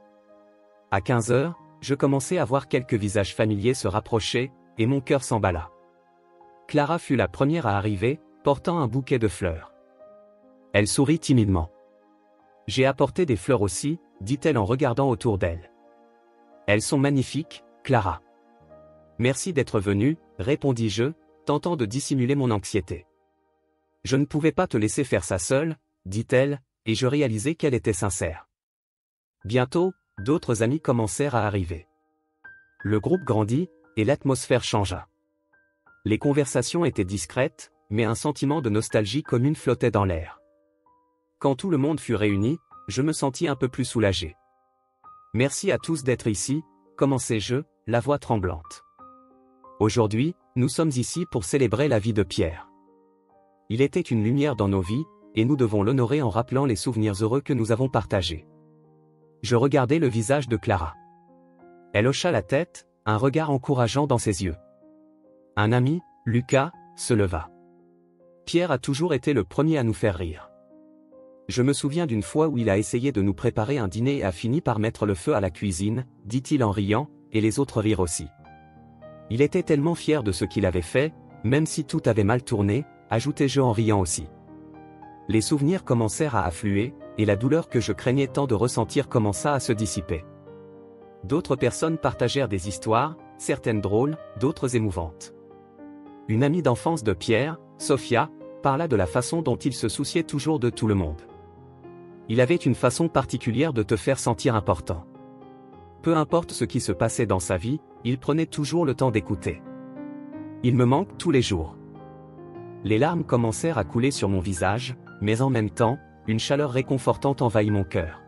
À 15 heures, je commençai à voir quelques visages familiers se rapprocher, et mon cœur s'emballa. Clara fut la première à arriver, portant un bouquet de fleurs. Elle sourit timidement. J'ai apporté des fleurs aussi, dit-elle en regardant autour d'elle. Elles sont magnifiques, Clara. Merci d'être venue, répondis-je, tentant de dissimuler mon anxiété. Je ne pouvais pas te laisser faire ça seule, dit-elle, et je réalisai qu'elle était sincère. Bientôt, d'autres amis commencèrent à arriver. Le groupe grandit, et l'atmosphère changea. Les conversations étaient discrètes, mais un sentiment de nostalgie commune flottait dans l'air. Quand tout le monde fut réuni, je me sentis un peu plus soulagé. Merci à tous d'être ici, commençai-je, la voix tremblante. Aujourd'hui, nous sommes ici pour célébrer la vie de Pierre. Il était une lumière dans nos vies, et nous devons l'honorer en rappelant les souvenirs heureux que nous avons partagés. Je regardai le visage de Clara. Elle hocha la tête, un regard encourageant dans ses yeux. Un ami, Lucas, se leva. Pierre a toujours été le premier à nous faire rire. Je me souviens d'une fois où il a essayé de nous préparer un dîner et a fini par mettre le feu à la cuisine, dit-il en riant, et les autres rirent aussi. Il était tellement fier de ce qu'il avait fait, même si tout avait mal tourné, ajoutai-je en riant aussi. Les souvenirs commencèrent à affluer, et la douleur que je craignais tant de ressentir commença à se dissiper. D'autres personnes partagèrent des histoires, certaines drôles, d'autres émouvantes. Une amie d'enfance de Pierre, Sophia, parla de la façon dont il se souciait toujours de tout le monde. Il avait une façon particulière de te faire sentir important. Peu importe ce qui se passait dans sa vie, il prenait toujours le temps d'écouter. Il me manque tous les jours. Les larmes commencèrent à couler sur mon visage, mais en même temps, une chaleur réconfortante envahit mon cœur.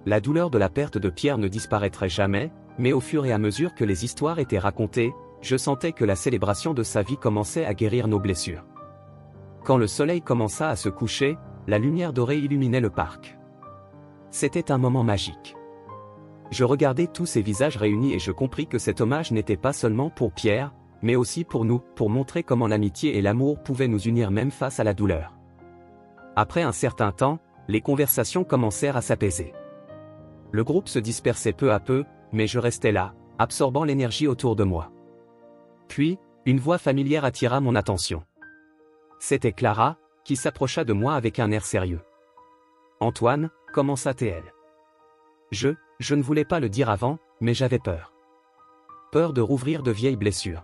La douleur de la perte de Pierre ne disparaîtrait jamais, mais au fur et à mesure que les histoires étaient racontées, je sentais que la célébration de sa vie commençait à guérir nos blessures. Quand le soleil commença à se coucher, la lumière dorée illuminait le parc. C'était un moment magique. Je regardais tous ces visages réunis et je compris que cet hommage n'était pas seulement pour Pierre, mais aussi pour nous, pour montrer comment l'amitié et l'amour pouvaient nous unir même face à la douleur. Après un certain temps, les conversations commencèrent à s'apaiser. Le groupe se dispersait peu à peu, mais je restais là, absorbant l'énergie autour de moi. Puis, une voix familière attira mon attention. C'était Clara, qui s'approcha de moi avec un air sérieux. « Antoine, commença-t-elle. Je ne voulais pas le dire avant, mais j'avais peur. Peur de rouvrir de vieilles blessures.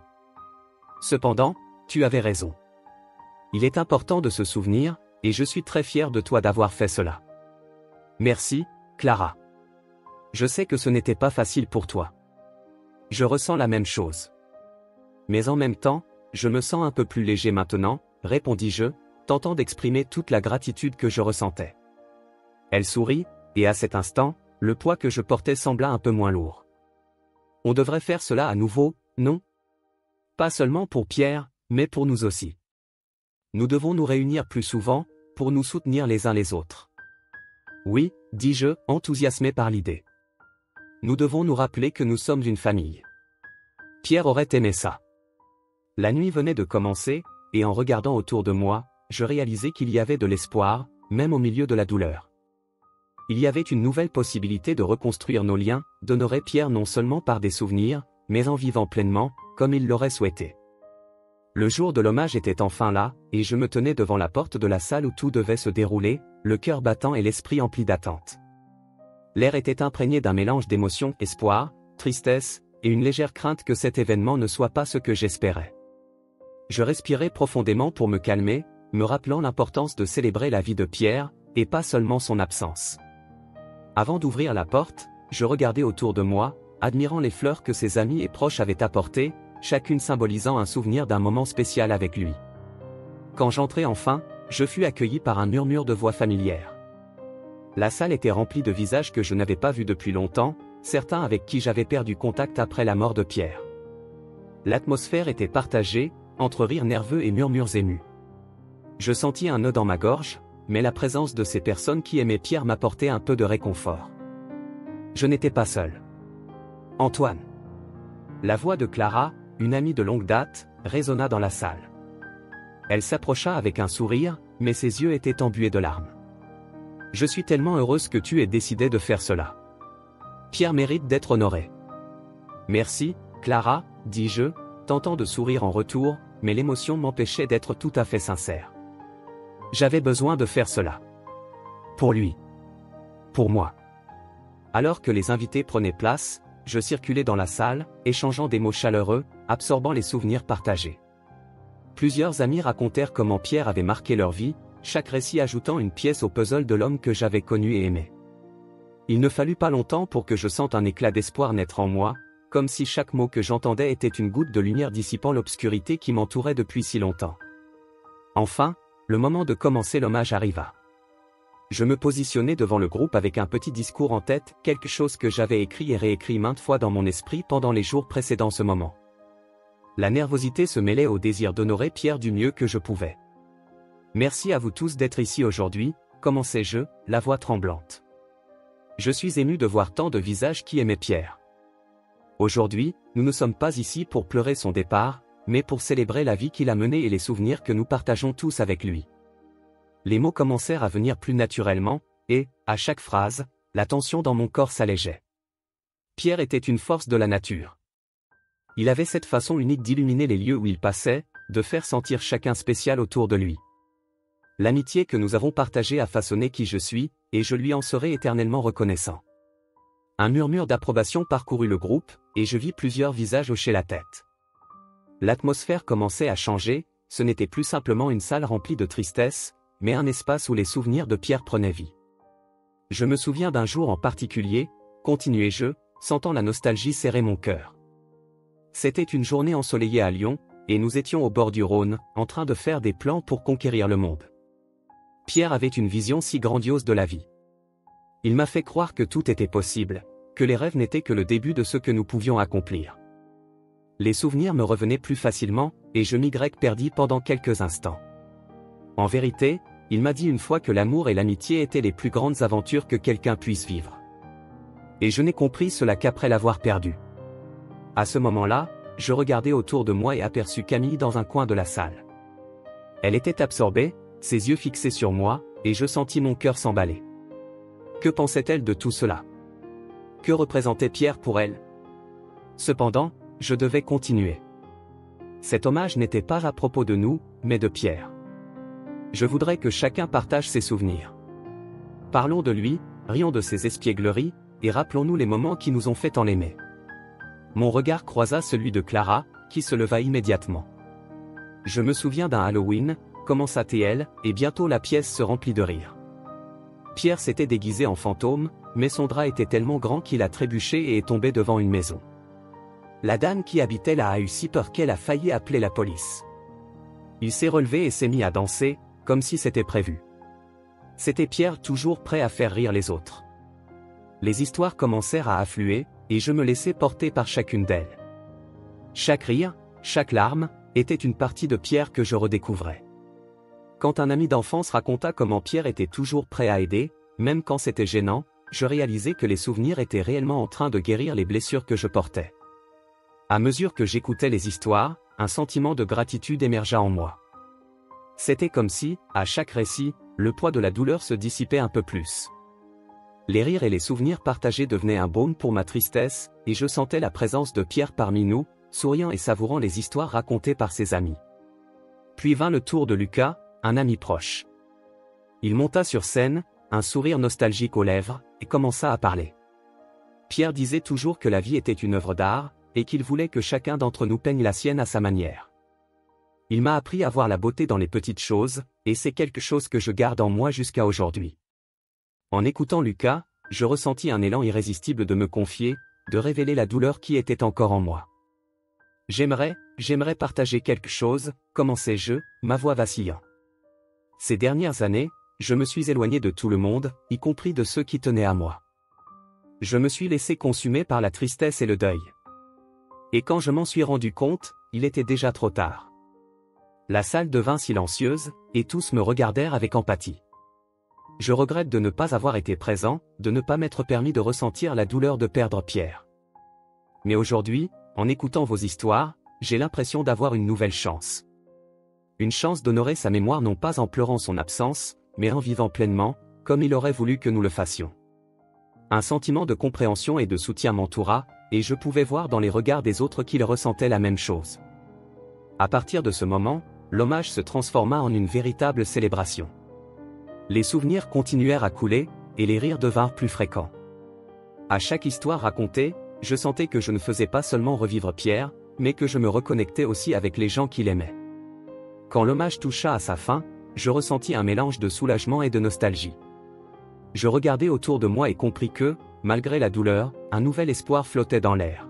Cependant, tu avais raison. Il est important de se souvenir, et je suis très fier de toi d'avoir fait cela. Merci, Clara. Je sais que ce n'était pas facile pour toi. Je ressens la même chose. Mais en même temps, je me sens un peu plus léger maintenant, répondis-je, tentant d'exprimer toute la gratitude que je ressentais. Elle sourit, et à cet instant, le poids que je portais sembla un peu moins lourd. On devrait faire cela à nouveau, non ? Pas seulement pour Pierre, mais pour nous aussi. Nous devons nous réunir plus souvent, pour nous soutenir les uns les autres. Oui, dis-je, enthousiasmé par l'idée. Nous devons nous rappeler que nous sommes une famille. Pierre aurait aimé ça. La nuit venait de commencer, et en regardant autour de moi, je réalisais qu'il y avait de l'espoir, même au milieu de la douleur. Il y avait une nouvelle possibilité de reconstruire nos liens, d'honorer Pierre non seulement par des souvenirs, mais en vivant pleinement, comme il l'aurait souhaité. Le jour de l'hommage était enfin là, et je me tenais devant la porte de la salle où tout devait se dérouler, le cœur battant et l'esprit empli d'attente. L'air était imprégné d'un mélange d'émotions, espoir, tristesse, et une légère crainte que cet événement ne soit pas ce que j'espérais. Je respirais profondément pour me calmer, me rappelant l'importance de célébrer la vie de Pierre, et pas seulement son absence. Avant d'ouvrir la porte, je regardais autour de moi, admirant les fleurs que ses amis et proches avaient apportées, chacune symbolisant un souvenir d'un moment spécial avec lui. Quand j'entrai enfin, je fus accueilli par un murmure de voix familière. La salle était remplie de visages que je n'avais pas vus depuis longtemps, certains avec qui j'avais perdu contact après la mort de Pierre. L'atmosphère était partagée, entre rires nerveux et murmures émus. Je sentis un nœud dans ma gorge, mais la présence de ces personnes qui aimaient Pierre m'apportait un peu de réconfort. Je n'étais pas seul. Antoine. La voix de Clara, une amie de longue date, résonna dans la salle. Elle s'approcha avec un sourire, mais ses yeux étaient embués de larmes. Je suis tellement heureuse que tu aies décidé de faire cela. Pierre mérite d'être honoré. Merci, Clara, dis-je, tentant de sourire en retour, mais l'émotion m'empêchait d'être tout à fait sincère. J'avais besoin de faire cela. Pour lui. Pour moi. Alors que les invités prenaient place, je circulais dans la salle, échangeant des mots chaleureux, absorbant les souvenirs partagés. Plusieurs amis racontèrent comment Pierre avait marqué leur vie, chaque récit ajoutant une pièce au puzzle de l'homme que j'avais connu et aimé. Il ne fallut pas longtemps pour que je sente un éclat d'espoir naître en moi, comme si chaque mot que j'entendais était une goutte de lumière dissipant l'obscurité qui m'entourait depuis si longtemps. Enfin, le moment de commencer l'hommage arriva. Je me positionnai devant le groupe avec un petit discours en tête, quelque chose que j'avais écrit et réécrit maintes fois dans mon esprit pendant les jours précédant ce moment. La nervosité se mêlait au désir d'honorer Pierre du mieux que je pouvais. Merci à vous tous d'être ici aujourd'hui, commençai-je, la voix tremblante. Je suis ému de voir tant de visages qui aimaient Pierre. Aujourd'hui, nous ne sommes pas ici pour pleurer son départ, mais pour célébrer la vie qu'il a menée et les souvenirs que nous partageons tous avec lui. Les mots commencèrent à venir plus naturellement, et, à chaque phrase, la tension dans mon corps s'allégeait. Pierre était une force de la nature. Il avait cette façon unique d'illuminer les lieux où il passait, de faire sentir chacun spécial autour de lui. L'amitié que nous avons partagée a façonné qui je suis, et je lui en serai éternellement reconnaissant. Un murmure d'approbation parcourut le groupe, et je vis plusieurs visages hocher la tête. L'atmosphère commençait à changer, ce n'était plus simplement une salle remplie de tristesse, mais un espace où les souvenirs de Pierre prenaient vie. Je me souviens d'un jour en particulier, continuai-je, sentant la nostalgie serrer mon cœur. C'était une journée ensoleillée à Lyon, et nous étions au bord du Rhône, en train de faire des plans pour conquérir le monde. Pierre avait une vision si grandiose de la vie. Il m'a fait croire que tout était possible, que les rêves n'étaient que le début de ce que nous pouvions accomplir. Les souvenirs me revenaient plus facilement, et je m'y perdis pendant quelques instants. En vérité, il m'a dit une fois que l'amour et l'amitié étaient les plus grandes aventures que quelqu'un puisse vivre. Et je n'ai compris cela qu'après l'avoir perdu. À ce moment-là, je regardai autour de moi et aperçus Camille dans un coin de la salle. Elle était absorbée, ses yeux fixés sur moi, et je sentis mon cœur s'emballer. Que pensait-elle de tout cela? Que représentait Pierre pour elle? Cependant, je devais continuer. Cet hommage n'était pas à propos de nous, mais de Pierre. Je voudrais que chacun partage ses souvenirs. Parlons de lui, rions de ses espiègleries, et rappelons-nous les moments qui nous ont fait tant l'aimer. Mon regard croisa celui de Clara, qui se leva immédiatement. Je me souviens d'un Halloween, commença-t-elle, et bientôt la pièce se remplit de rire. Pierre s'était déguisé en fantôme, mais son drap était tellement grand qu'il a trébuché et est tombé devant une maison. La dame qui habitait là a eu si peur qu'elle a failli appeler la police. Il s'est relevé et s'est mis à danser, comme si c'était prévu. C'était Pierre toujours prêt à faire rire les autres. Les histoires commencèrent à affluer, et je me laissai porter par chacune d'elles. Chaque rire, chaque larme, était une partie de Pierre que je redécouvrais. Quand un ami d'enfance raconta comment Pierre était toujours prêt à aider, même quand c'était gênant, je réalisais que les souvenirs étaient réellement en train de guérir les blessures que je portais. À mesure que j'écoutais les histoires, un sentiment de gratitude émergea en moi. C'était comme si, à chaque récit, le poids de la douleur se dissipait un peu plus. Les rires et les souvenirs partagés devenaient un baume pour ma tristesse, et je sentais la présence de Pierre parmi nous, souriant et savourant les histoires racontées par ses amis. Puis vint le tour de Lucas, un ami proche. Il monta sur scène, un sourire nostalgique aux lèvres, et commença à parler. Pierre disait toujours que la vie était une œuvre d'art, et qu'il voulait que chacun d'entre nous peigne la sienne à sa manière. Il m'a appris à voir la beauté dans les petites choses, et c'est quelque chose que je garde en moi jusqu'à aujourd'hui. En écoutant Lucas, je ressentis un élan irrésistible de me confier, de révéler la douleur qui était encore en moi. J'aimerais partager quelque chose, commençai-je, ma voix vacillant. Ces dernières années, je me suis éloigné de tout le monde, y compris de ceux qui tenaient à moi. Je me suis laissé consumer par la tristesse et le deuil. Et quand je m'en suis rendu compte, il était déjà trop tard. La salle devint silencieuse, et tous me regardèrent avec empathie. Je regrette de ne pas avoir été présent, de ne pas m'être permis de ressentir la douleur de perdre Pierre. Mais aujourd'hui, en écoutant vos histoires, j'ai l'impression d'avoir une nouvelle chance. Une chance d'honorer sa mémoire non pas en pleurant son absence, mais en vivant pleinement, comme il aurait voulu que nous le fassions. Un sentiment de compréhension et de soutien m'entoura, et je pouvais voir dans les regards des autres qu'ils ressentaient la même chose. À partir de ce moment, l'hommage se transforma en une véritable célébration. Les souvenirs continuèrent à couler, et les rires devinrent plus fréquents. À chaque histoire racontée, je sentais que je ne faisais pas seulement revivre Pierre, mais que je me reconnectais aussi avec les gens qu'il aimait. Quand l'hommage toucha à sa fin, je ressentis un mélange de soulagement et de nostalgie. Je regardai autour de moi et compris que, malgré la douleur, un nouvel espoir flottait dans l'air.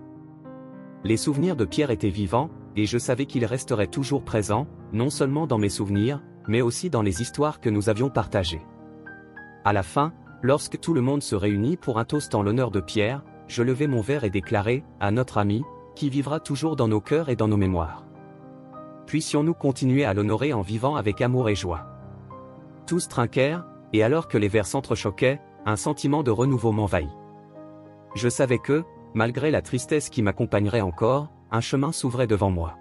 Les souvenirs de Pierre étaient vivants, et je savais qu'il resterait toujours présent, non seulement dans mes souvenirs, mais aussi dans les histoires que nous avions partagées. À la fin, lorsque tout le monde se réunit pour un toast en l'honneur de Pierre, je levai mon verre et déclarai, à notre ami, qui vivra toujours dans nos cœurs et dans nos mémoires. Puissions-nous continuer à l'honorer en vivant avec amour et joie. Tous trinquèrent, et alors que les verres s'entrechoquaient, un sentiment de renouveau m'envahit. Je savais que, malgré la tristesse qui m'accompagnerait encore, un chemin s'ouvrait devant moi.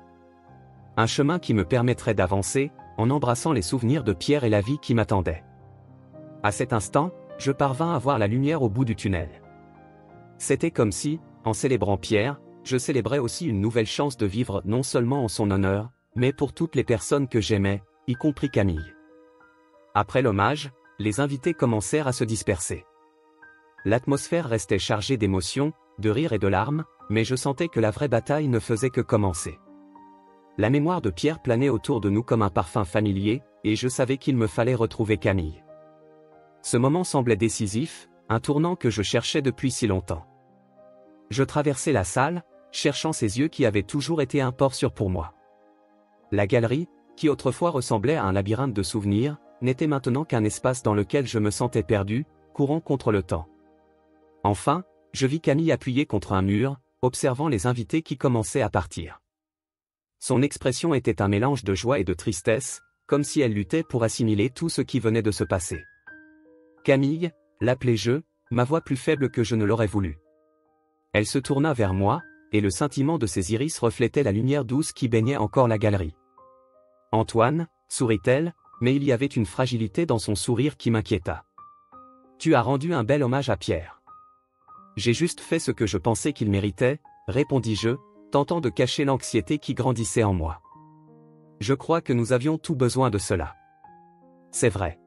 Un chemin qui me permettrait d'avancer, en embrassant les souvenirs de Pierre et la vie qui m'attendait. À cet instant, je parvins à voir la lumière au bout du tunnel. C'était comme si, en célébrant Pierre, je célébrais aussi une nouvelle chance de vivre non seulement en son honneur, mais pour toutes les personnes que j'aimais, y compris Camille. Après l'hommage, les invités commencèrent à se disperser. L'atmosphère restait chargée d'émotions, de rires et de larmes, mais je sentais que la vraie bataille ne faisait que commencer. La mémoire de Pierre planait autour de nous comme un parfum familier, et je savais qu'il me fallait retrouver Camille. Ce moment semblait décisif, un tournant que je cherchais depuis si longtemps. Je traversai la salle, cherchant ses yeux qui avaient toujours été un port sûr pour moi. La galerie, qui autrefois ressemblait à un labyrinthe de souvenirs, n'était maintenant qu'un espace dans lequel je me sentais perdu, courant contre le temps. Enfin, je vis Camille appuyée contre un mur, observant les invités qui commençaient à partir. Son expression était un mélange de joie et de tristesse, comme si elle luttait pour assimiler tout ce qui venait de se passer. Camille, l'appelai-je, ma voix plus faible que je ne l'aurais voulu. Elle se tourna vers moi, et le scintillement de ses iris reflétait la lumière douce qui baignait encore la galerie. « Antoine » sourit-elle, mais il y avait une fragilité dans son sourire qui m'inquiéta. « Tu as rendu un bel hommage à Pierre. »« J'ai juste fait ce que je pensais qu'il méritait » répondis-je, tentant de cacher l'anxiété qui grandissait en moi. « Je crois que nous avions tout besoin de cela. » C'est vrai.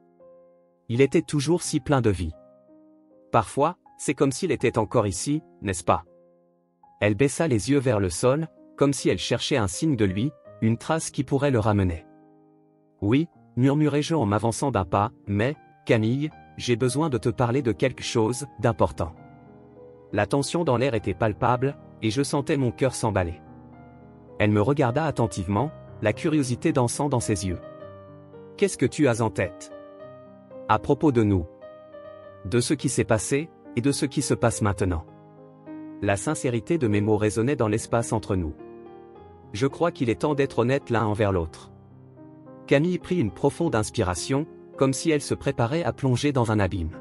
Il était toujours si plein de vie. Parfois, c'est comme s'il était encore ici, n'est-ce pas? Elle baissa les yeux vers le sol, comme si elle cherchait un signe de lui, une trace qui pourrait le ramener. Oui, murmurai-je en m'avançant d'un pas, mais, Camille, j'ai besoin de te parler de quelque chose d'important. La tension dans l'air était palpable, et je sentais mon cœur s'emballer. Elle me regarda attentivement, la curiosité dansant dans ses yeux. Qu'est-ce que tu as en tête? À propos de nous. De ce qui s'est passé, et de ce qui se passe maintenant. La sincérité de mes mots résonnait dans l'espace entre nous. Je crois qu'il est temps d'être honnête l'un envers l'autre. Camille prit une profonde inspiration, comme si elle se préparait à plonger dans un abîme.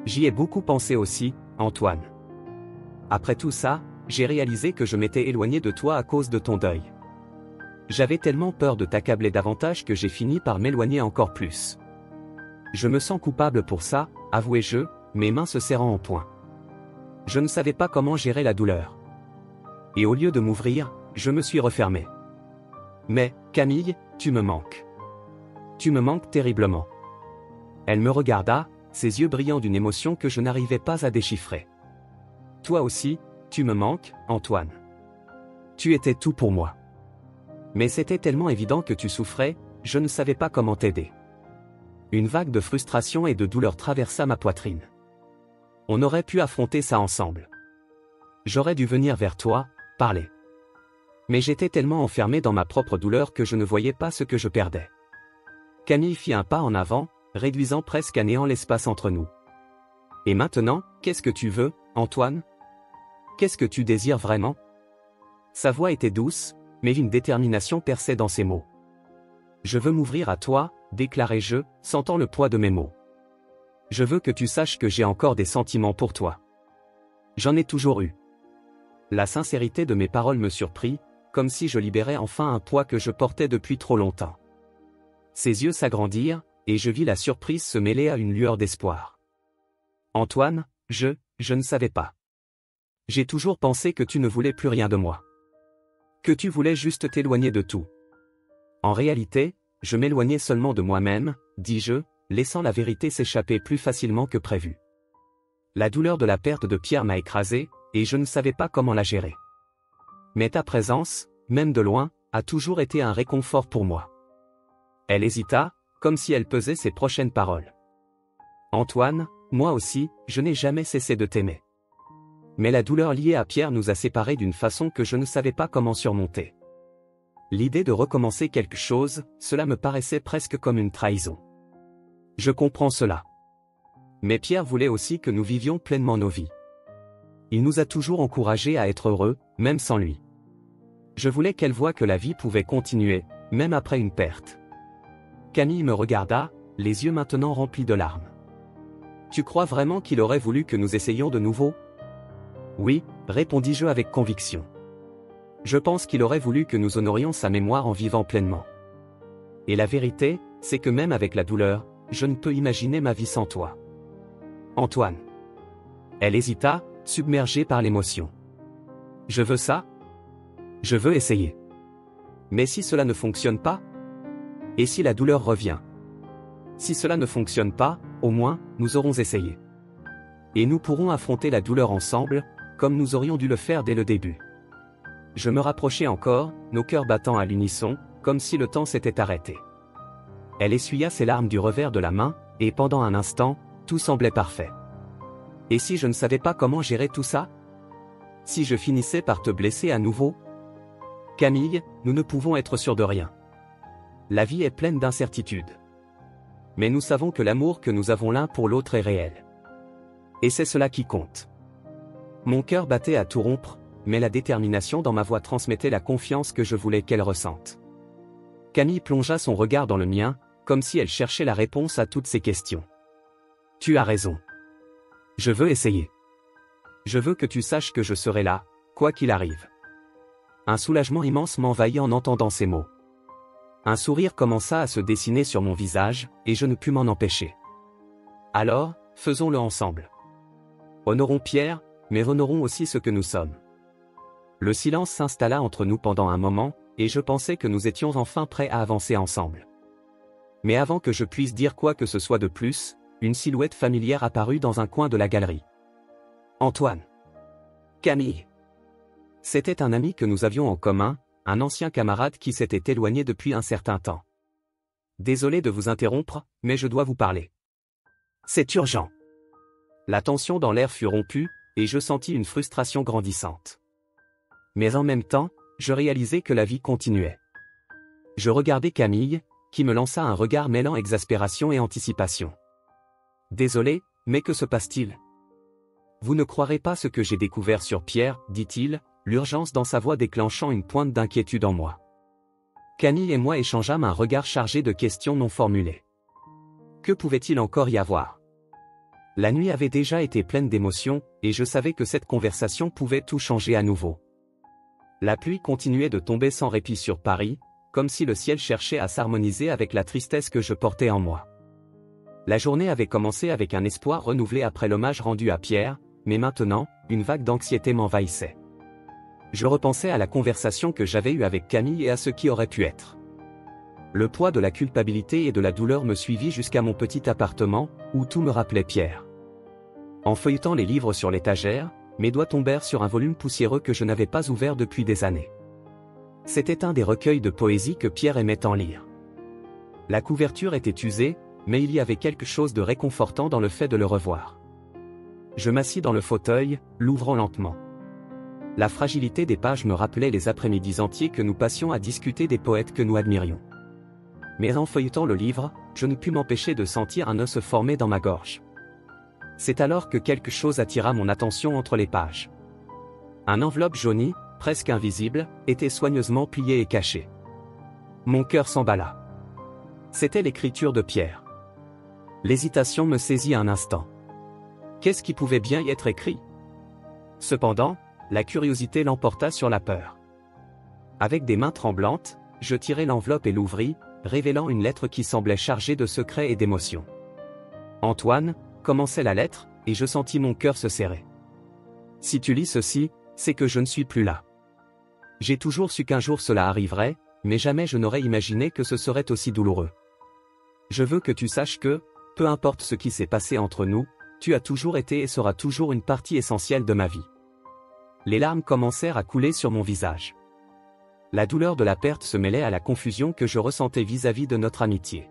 J'y ai beaucoup pensé aussi, Antoine. Après tout ça, j'ai réalisé que je m'étais éloigné de toi à cause de ton deuil. J'avais tellement peur de t'accabler davantage que j'ai fini par m'éloigner encore plus. Je me sens coupable pour ça, avouai-je, mes mains se serrant en poing. Je ne savais pas comment gérer la douleur. Et au lieu de m'ouvrir, je me suis refermé. Mais, Camille, tu me manques. Tu me manques terriblement. Elle me regarda, ses yeux brillants d'une émotion que je n'arrivais pas à déchiffrer. Toi aussi, tu me manques, Antoine. Tu étais tout pour moi. Mais c'était tellement évident que tu souffrais, je ne savais pas comment t'aider. Une vague de frustration et de douleur traversa ma poitrine. On aurait pu affronter ça ensemble. J'aurais dû venir vers toi, parler. Mais j'étais tellement enfermé dans ma propre douleur que je ne voyais pas ce que je perdais. Camille fit un pas en avant, réduisant presque à néant l'espace entre nous. Et maintenant, qu'est-ce que tu veux, Antoine? Qu'est-ce que tu désires vraiment? Sa voix était douce, mais une détermination perçait dans ses mots. Je veux m'ouvrir à toi, déclarai-je, sentant le poids de mes mots. Je veux que tu saches que j'ai encore des sentiments pour toi. J'en ai toujours eu. La sincérité de mes paroles me surprit, comme si je libérais enfin un poids que je portais depuis trop longtemps. Ses yeux s'agrandirent, et je vis la surprise se mêler à une lueur d'espoir. Antoine, je ne savais pas. J'ai toujours pensé que tu ne voulais plus rien de moi. Que tu voulais juste t'éloigner de tout. En réalité, je m'éloignais seulement de moi-même, dis-je, laissant la vérité s'échapper plus facilement que prévu. La douleur de la perte de Pierre m'a écrasé, et je ne savais pas comment la gérer. Mais ta présence, même de loin, a toujours été un réconfort pour moi. Elle hésita, comme si elle pesait ses prochaines paroles. Antoine, moi aussi, je n'ai jamais cessé de t'aimer. Mais la douleur liée à Pierre nous a séparés d'une façon que je ne savais pas comment surmonter. L'idée de recommencer quelque chose, cela me paraissait presque comme une trahison. Je comprends cela. Mais Pierre voulait aussi que nous vivions pleinement nos vies. Il nous a toujours encouragés à être heureux, même sans lui. Je voulais qu'elle voie que la vie pouvait continuer, même après une perte. Camille me regarda, les yeux maintenant remplis de larmes. Tu crois vraiment qu'il aurait voulu que nous essayions de nouveau? Oui, répondis-je avec conviction. Je pense qu'il aurait voulu que nous honorions sa mémoire en vivant pleinement. Et la vérité, c'est que même avec la douleur, je ne peux imaginer ma vie sans toi. Antoine. Elle hésita, submergée par l'émotion. Je veux ça? Je veux essayer. Mais si cela ne fonctionne pas? Et si la douleur revient? Si cela ne fonctionne pas, au moins, nous aurons essayé. Et nous pourrons affronter la douleur ensemble, comme nous aurions dû le faire dès le début. Je me rapprochai encore, nos cœurs battant à l'unisson, comme si le temps s'était arrêté. Elle essuya ses larmes du revers de la main, et pendant un instant, tout semblait parfait. Et si je ne savais pas comment gérer tout ça? Si je finissais par te blesser à nouveau? Camille, nous ne pouvons être sûrs de rien. La vie est pleine d'incertitudes. Mais nous savons que l'amour que nous avons l'un pour l'autre est réel. Et c'est cela qui compte. Mon cœur battait à tout rompre, mais la détermination dans ma voix transmettait la confiance que je voulais qu'elle ressente. Camille plongea son regard dans le mien, comme si elle cherchait la réponse à toutes ces questions. Tu as raison. Je veux essayer. Je veux que tu saches que je serai là, quoi qu'il arrive. Un soulagement immense m'envahit en entendant ces mots. Un sourire commença à se dessiner sur mon visage, et je ne pus m'en empêcher. Alors, faisons-le ensemble. Honorons Pierre, mais honorons aussi ce que nous sommes. Le silence s'installa entre nous pendant un moment, et je pensais que nous étions enfin prêts à avancer ensemble. Mais avant que je puisse dire quoi que ce soit de plus, une silhouette familière apparut dans un coin de la galerie. Antoine. Camille. C'était un ami que nous avions en commun, un ancien camarade qui s'était éloigné depuis un certain temps. Désolé de vous interrompre, mais je dois vous parler. C'est urgent. La tension dans l'air fut rompue, et je sentis une frustration grandissante. Mais en même temps, je réalisais que la vie continuait. Je regardai Camille, qui me lança un regard mêlant exaspération et anticipation. Désolé, mais que se passe-t-il? Vous ne croirez pas ce que j'ai découvert sur Pierre, dit-il, l'urgence dans sa voix déclenchant une pointe d'inquiétude en moi. Camille et moi échangeâmes un regard chargé de questions non formulées. Que pouvait-il encore y avoir? La nuit avait déjà été pleine d'émotions, et je savais que cette conversation pouvait tout changer à nouveau. La pluie continuait de tomber sans répit sur Paris, comme si le ciel cherchait à s'harmoniser avec la tristesse que je portais en moi. La journée avait commencé avec un espoir renouvelé après l'hommage rendu à Pierre, mais maintenant, une vague d'anxiété m'envahissait. Je repensais à la conversation que j'avais eue avec Camille et à ce qui aurait pu être. Le poids de la culpabilité et de la douleur me suivit jusqu'à mon petit appartement, où tout me rappelait Pierre. En feuilletant les livres sur l'étagère, mes doigts tombèrent sur un volume poussiéreux que je n'avais pas ouvert depuis des années. C'était un des recueils de poésie que Pierre aimait tant lire. La couverture était usée, mais il y avait quelque chose de réconfortant dans le fait de le revoir. Je m'assis dans le fauteuil, l'ouvrant lentement. La fragilité des pages me rappelait les après-midi entiers que nous passions à discuter des poètes que nous admirions. Mais en feuilletant le livre, je ne pus m'empêcher de sentir un nœud se former dans ma gorge. C'est alors que quelque chose attira mon attention entre les pages. Une enveloppe jaunie, presque invisible, était soigneusement pliée et cachée. Mon cœur s'emballa. C'était l'écriture de Pierre. L'hésitation me saisit un instant. Qu'est-ce qui pouvait bien y être écrit? Cependant, la curiosité l'emporta sur la peur. Avec des mains tremblantes, je tirai l'enveloppe et l'ouvris, révélant une lettre qui semblait chargée de secrets et d'émotions. Antoine, commençait la lettre, et je sentis mon cœur se serrer. Si tu lis ceci, c'est que je ne suis plus là. J'ai toujours su qu'un jour cela arriverait, mais jamais je n'aurais imaginé que ce serait aussi douloureux. Je veux que tu saches que, peu importe ce qui s'est passé entre nous, tu as toujours été et seras toujours une partie essentielle de ma vie. Les larmes commencèrent à couler sur mon visage. La douleur de la perte se mêlait à la confusion que je ressentais vis-à-vis de notre amitié.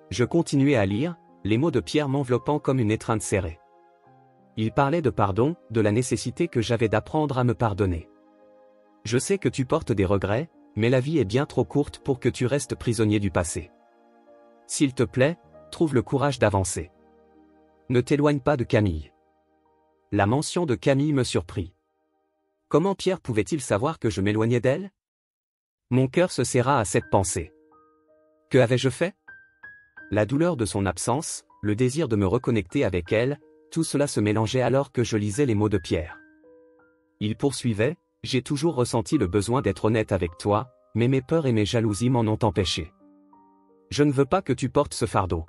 Je continuais à lire, les mots de Pierre m'enveloppant comme une étreinte serrée. Il parlait de pardon, de la nécessité que j'avais d'apprendre à me pardonner. Je sais que tu portes des regrets, mais la vie est bien trop courte pour que tu restes prisonnier du passé. S'il te plaît, trouve le courage d'avancer. Ne t'éloigne pas de Camille. La mention de Camille me surprit. Comment Pierre pouvait-il savoir que je m'éloignais d'elle? Mon cœur se serra à cette pensée. Que avais-je fait? La douleur de son absence, le désir de me reconnecter avec elle, tout cela se mélangeait alors que je lisais les mots de Pierre. Il poursuivait, « J'ai toujours ressenti le besoin d'être honnête avec toi, mais mes peurs et mes jalousies m'en ont empêché. Je ne veux pas que tu portes ce fardeau.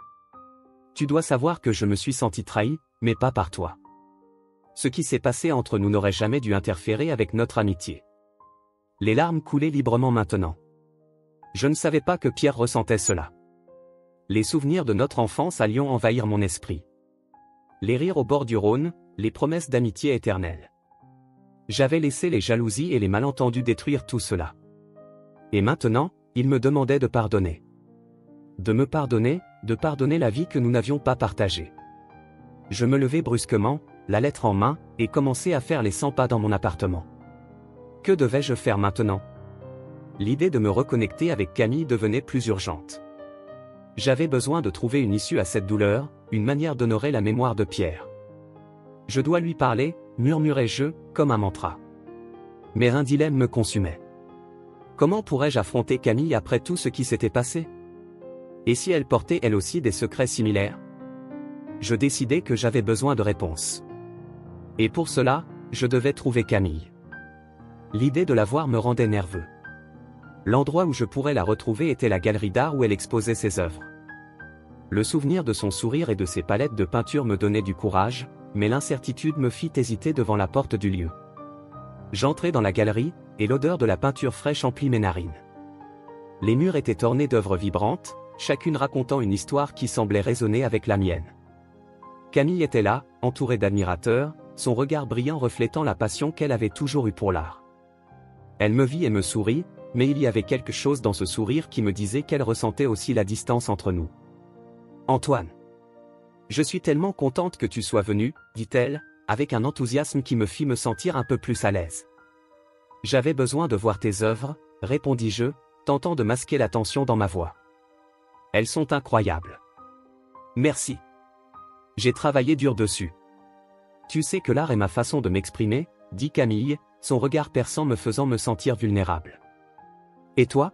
Tu dois savoir que je me suis senti trahi, mais pas par toi. Ce qui s'est passé entre nous n'aurait jamais dû interférer avec notre amitié. » Les larmes coulaient librement maintenant. Je ne savais pas que Pierre ressentait cela. Les souvenirs de notre enfance allaient envahir mon esprit. Les rires au bord du Rhône, les promesses d'amitié éternelle. J'avais laissé les jalousies et les malentendus détruire tout cela. Et maintenant, il me demandait de pardonner. De me pardonner, de pardonner la vie que nous n'avions pas partagée. Je me levai brusquement, la lettre en main, et commençai à faire les 100 pas dans mon appartement. Que devais-je faire maintenant? L'idée de me reconnecter avec Camille devenait plus urgente. J'avais besoin de trouver une issue à cette douleur, une manière d'honorer la mémoire de Pierre. Je dois lui parler, murmurai-je, comme un mantra. Mais un dilemme me consumait. Comment pourrais-je affronter Camille après tout ce qui s'était passé? Et si elle portait elle aussi des secrets similaires? Je décidai que j'avais besoin de réponses. Et pour cela, je devais trouver Camille. L'idée de la voir me rendait nerveux. L'endroit où je pourrais la retrouver était la galerie d'art où elle exposait ses œuvres. Le souvenir de son sourire et de ses palettes de peinture me donnait du courage, mais l'incertitude me fit hésiter devant la porte du lieu. J'entrai dans la galerie, et l'odeur de la peinture fraîche emplit mes narines. Les murs étaient ornés d'œuvres vibrantes, chacune racontant une histoire qui semblait résonner avec la mienne. Camille était là, entourée d'admirateurs, son regard brillant reflétant la passion qu'elle avait toujours eue pour l'art. Elle me vit et me sourit, mais il y avait quelque chose dans ce sourire qui me disait qu'elle ressentait aussi la distance entre nous. « Antoine, je suis tellement contente que tu sois venu, dit-elle, avec un enthousiasme qui me fit me sentir un peu plus à l'aise. J'avais besoin de voir tes œuvres, répondis-je, tentant de masquer la tension dans ma voix. Elles sont incroyables. Merci. J'ai travaillé dur dessus. Tu sais que l'art est ma façon de m'exprimer, dit Camille, son regard perçant me faisant me sentir vulnérable. « Et toi?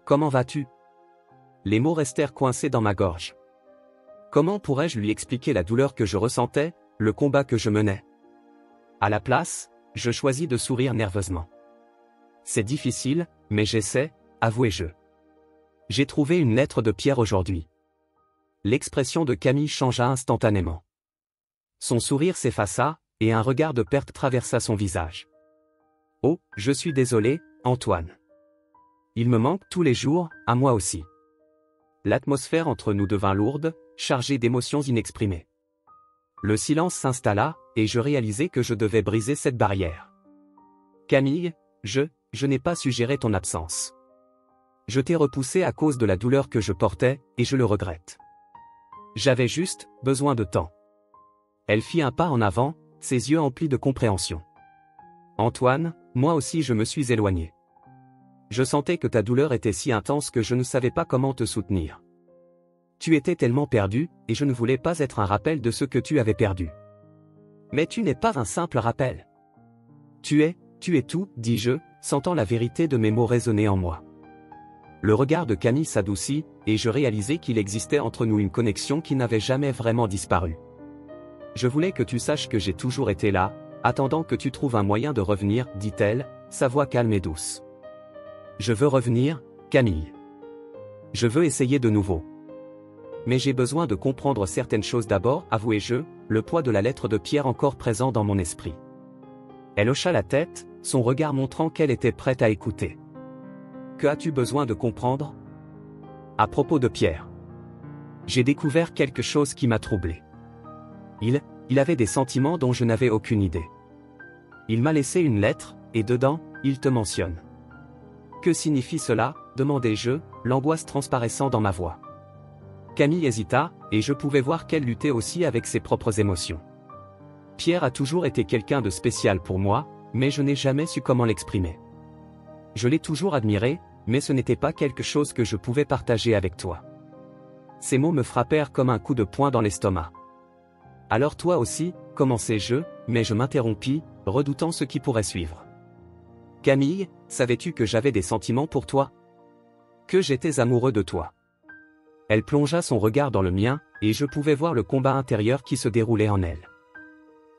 Comment vas-tu » Les mots restèrent coincés dans ma gorge. Comment pourrais-je lui expliquer la douleur que je ressentais, le combat que je menais? À la place, je choisis de sourire nerveusement. C'est difficile, mais j'essaie, avouai-je. J'ai trouvé une lettre de Pierre aujourd'hui. L'expression de Camille changea instantanément. Son sourire s'effaça, et un regard de perte traversa son visage. Oh, je suis désolé, Antoine. Il me manque tous les jours, à moi aussi. L'atmosphère entre nous devint lourde, chargée d'émotions inexprimées. Le silence s'installa, et je réalisai que je devais briser cette barrière. Camille, je n'ai pas suggéré ton absence. Je t'ai repoussé à cause de la douleur que je portais, et je le regrette. J'avais juste besoin de temps. Elle fit un pas en avant, ses yeux emplis de compréhension. Antoine, moi aussi je me suis éloigné. Je sentais que ta douleur était si intense que je ne savais pas comment te soutenir. Tu étais tellement perdu, et je ne voulais pas être un rappel de ce que tu avais perdu. Mais tu n'es pas un simple rappel. Tu es tout, dis-je, sentant la vérité de mes mots résonner en moi. Le regard de Camille s'adoucit, et je réalisai qu'il existait entre nous une connexion qui n'avait jamais vraiment disparu. Je voulais que tu saches que j'ai toujours été là, attendant que tu trouves un moyen de revenir, dit-elle, sa voix calme et douce. Je veux revenir, Camille. Je veux essayer de nouveau. Mais j'ai besoin de comprendre certaines choses d'abord, avouai-je, le poids de la lettre de Pierre encore présent dans mon esprit. Elle hocha la tête, son regard montrant qu'elle était prête à écouter. Que as-tu besoin de comprendre? À propos de Pierre. J'ai découvert quelque chose qui m'a troublé. Il avait des sentiments dont je n'avais aucune idée. Il m'a laissé une lettre, et dedans, il te mentionne. Que signifie cela? Demandai-je, l'angoisse transparaissant dans ma voix. Camille hésita, et je pouvais voir qu'elle luttait aussi avec ses propres émotions. Pierre a toujours été quelqu'un de spécial pour moi, mais je n'ai jamais su comment l'exprimer. Je l'ai toujours admiré, mais ce n'était pas quelque chose que je pouvais partager avec toi. Ces mots me frappèrent comme un coup de poing dans l'estomac. Alors toi aussi, commençai-je, mais je m'interrompis, redoutant ce qui pourrait suivre. Camille, savais-tu que j'avais des sentiments pour toi? Que j'étais amoureux de toi? Elle plongea son regard dans le mien, et je pouvais voir le combat intérieur qui se déroulait en elle.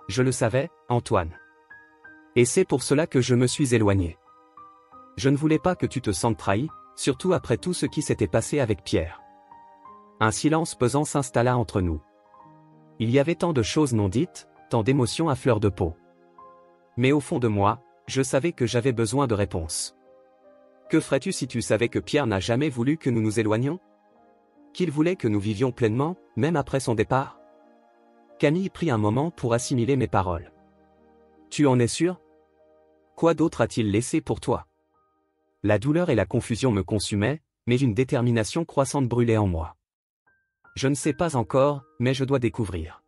Je le savais, Antoine. Et c'est pour cela que je me suis éloigné. Je ne voulais pas que tu te sentes trahi, surtout après tout ce qui s'était passé avec Pierre. Un silence pesant s'installa entre nous. Il y avait tant de choses non dites, tant d'émotions à fleur de peau. Mais au fond de moi, je savais que j'avais besoin de réponses. Que ferais-tu si tu savais que Pierre n'a jamais voulu que nous nous éloignions? Qu'il voulait que nous vivions pleinement, même après son départ? Camille prit un moment pour assimiler mes paroles. Tu en es sûr? Quoi d'autre a-t-il laissé pour toi? La douleur et la confusion me consumaient, mais une détermination croissante brûlait en moi. Je ne sais pas encore, mais je dois découvrir.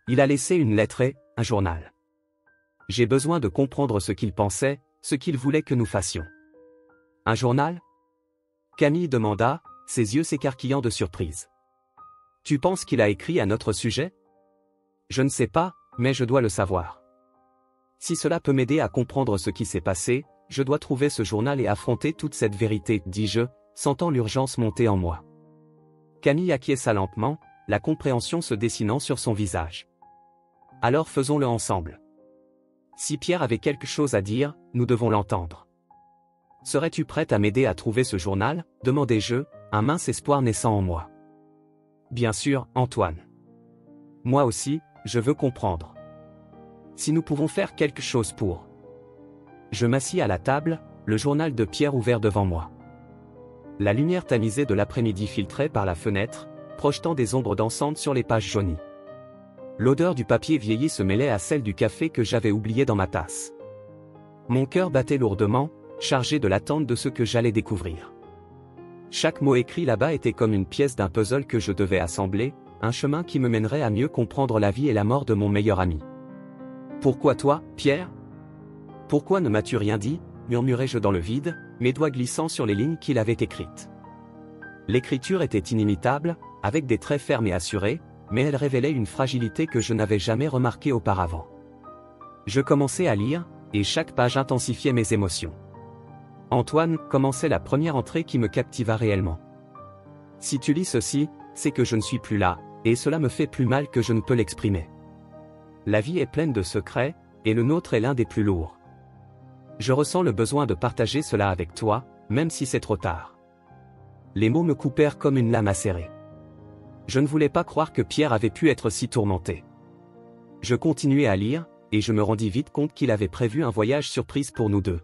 Il a laissé une lettre et un journal. J'ai besoin de comprendre ce qu'il pensait, ce qu'il voulait que nous fassions. Un journal? Camille demanda, ses yeux s'écarquillant de surprise. Tu penses qu'il a écrit à notre sujet? Je ne sais pas, mais je dois le savoir. Si cela peut m'aider à comprendre ce qui s'est passé, je dois trouver ce journal et affronter toute cette vérité, dis-je, sentant l'urgence monter en moi. Camille acquiesça lentement, la compréhension se dessinant sur son visage. Alors faisons-le ensemble. Si Pierre avait quelque chose à dire, nous devons l'entendre. Serais-tu prête à m'aider à trouver ce journal? Demandai-je, un mince espoir naissant en moi. Bien sûr, Antoine. Moi aussi, je veux comprendre. Si nous pouvons faire quelque chose pour... Je m'assis à la table, le journal de Pierre ouvert devant moi. La lumière tamisée de l'après-midi filtrait par la fenêtre, projetant des ombres dansantes sur les pages jaunies. L'odeur du papier vieilli se mêlait à celle du café que j'avais oublié dans ma tasse. Mon cœur battait lourdement, chargé de l'attente de ce que j'allais découvrir. Chaque mot écrit là-bas était comme une pièce d'un puzzle que je devais assembler, un chemin qui me mènerait à mieux comprendre la vie et la mort de mon meilleur ami. Pourquoi toi, Pierre? Pourquoi ne m'as-tu rien dit? Murmurai-je dans le vide, mes doigts glissant sur les lignes qu'il avait écrites. L'écriture était inimitable, avec des traits fermes et assurés, mais elle révélait une fragilité que je n'avais jamais remarquée auparavant. Je commençai à lire, et chaque page intensifiait mes émotions. Antoine commençait la première entrée qui me captiva réellement. Si tu lis ceci, c'est que je ne suis plus là, et cela me fait plus mal que je ne peux l'exprimer. La vie est pleine de secrets, et le nôtre est l'un des plus lourds. Je ressens le besoin de partager cela avec toi, même si c'est trop tard. Les mots me coupèrent comme une lame acérée. Je ne voulais pas croire que Pierre avait pu être si tourmenté. Je continuai à lire, et je me rendis vite compte qu'il avait prévu un voyage surprise pour nous deux.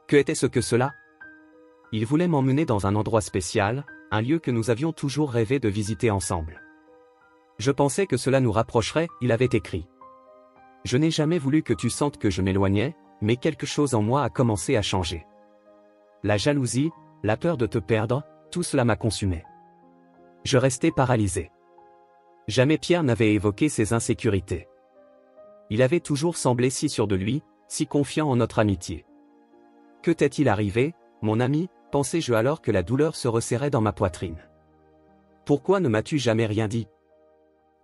Que était-ce que cela? Il voulait m'emmener dans un endroit spécial, un lieu que nous avions toujours rêvé de visiter ensemble. Je pensais que cela nous rapprocherait, il avait écrit. Je n'ai jamais voulu que tu sentes que je m'éloignais, mais quelque chose en moi a commencé à changer. La jalousie, la peur de te perdre, tout cela m'a consumé. Je restais paralysé. Jamais Pierre n'avait évoqué ses insécurités. Il avait toujours semblé si sûr de lui, si confiant en notre amitié. Que t'est-il arrivé, mon ami, pensais-je alors que la douleur se resserrait dans ma poitrine. Pourquoi ne m'as-tu jamais rien dit?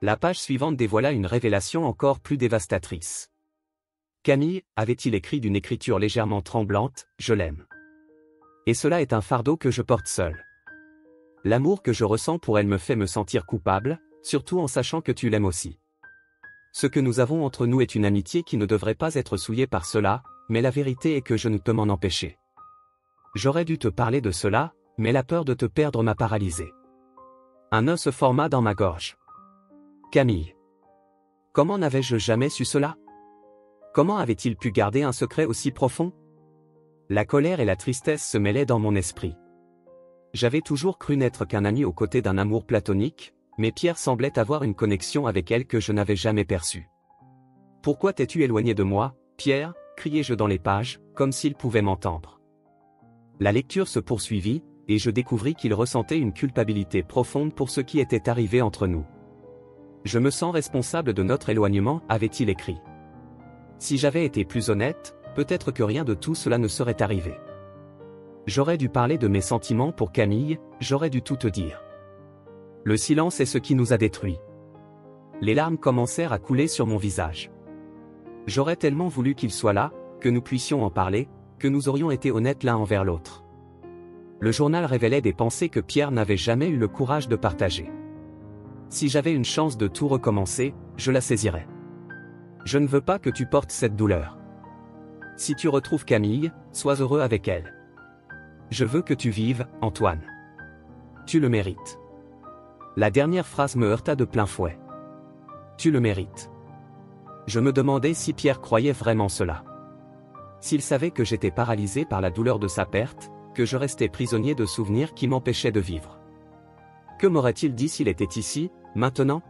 La page suivante dévoila une révélation encore plus dévastatrice. Camille, avait-il écrit d'une écriture légèrement tremblante, je l'aime. Et cela est un fardeau que je porte seul. L'amour que je ressens pour elle me fait me sentir coupable, surtout en sachant que tu l'aimes aussi. Ce que nous avons entre nous est une amitié qui ne devrait pas être souillée par cela, mais la vérité est que je ne peux m'en empêcher. J'aurais dû te parler de cela, mais la peur de te perdre m'a paralysé. Un nœud se forma dans ma gorge. Camille. Comment n'avais-je jamais su cela? Comment avait-il pu garder un secret aussi profond? La colère et la tristesse se mêlaient dans mon esprit. J'avais toujours cru n'être qu'un ami aux côtés d'un amour platonique, mais Pierre semblait avoir une connexion avec elle que je n'avais jamais perçue. Pourquoi t'es-tu éloigné de moi, Pierre? Criai-je dans les pages, comme s'il pouvait m'entendre. La lecture se poursuivit, et je découvris qu'il ressentait une culpabilité profonde pour ce qui était arrivé entre nous. Je me sens responsable de notre éloignement, avait-il écrit. Si j'avais été plus honnête, peut-être que rien de tout cela ne serait arrivé. J'aurais dû parler de mes sentiments pour Camille, j'aurais dû tout te dire. Le silence est ce qui nous a détruits. Les larmes commencèrent à couler sur mon visage. J'aurais tellement voulu qu'il soit là, que nous puissions en parler, que nous aurions été honnêtes l'un envers l'autre. Le journal révélait des pensées que Pierre n'avait jamais eu le courage de partager. Si j'avais une chance de tout recommencer, je la saisirais. Je ne veux pas que tu portes cette douleur. Si tu retrouves Camille, sois heureux avec elle. Je veux que tu vives, Antoine. Tu le mérites. La dernière phrase me heurta de plein fouet. Tu le mérites. Je me demandais si Pierre croyait vraiment cela. S'il savait que j'étais paralysé par la douleur de sa perte, que je restais prisonnier de souvenirs qui m'empêchaient de vivre. Que m'aurait-il dit s'il était ici, maintenant?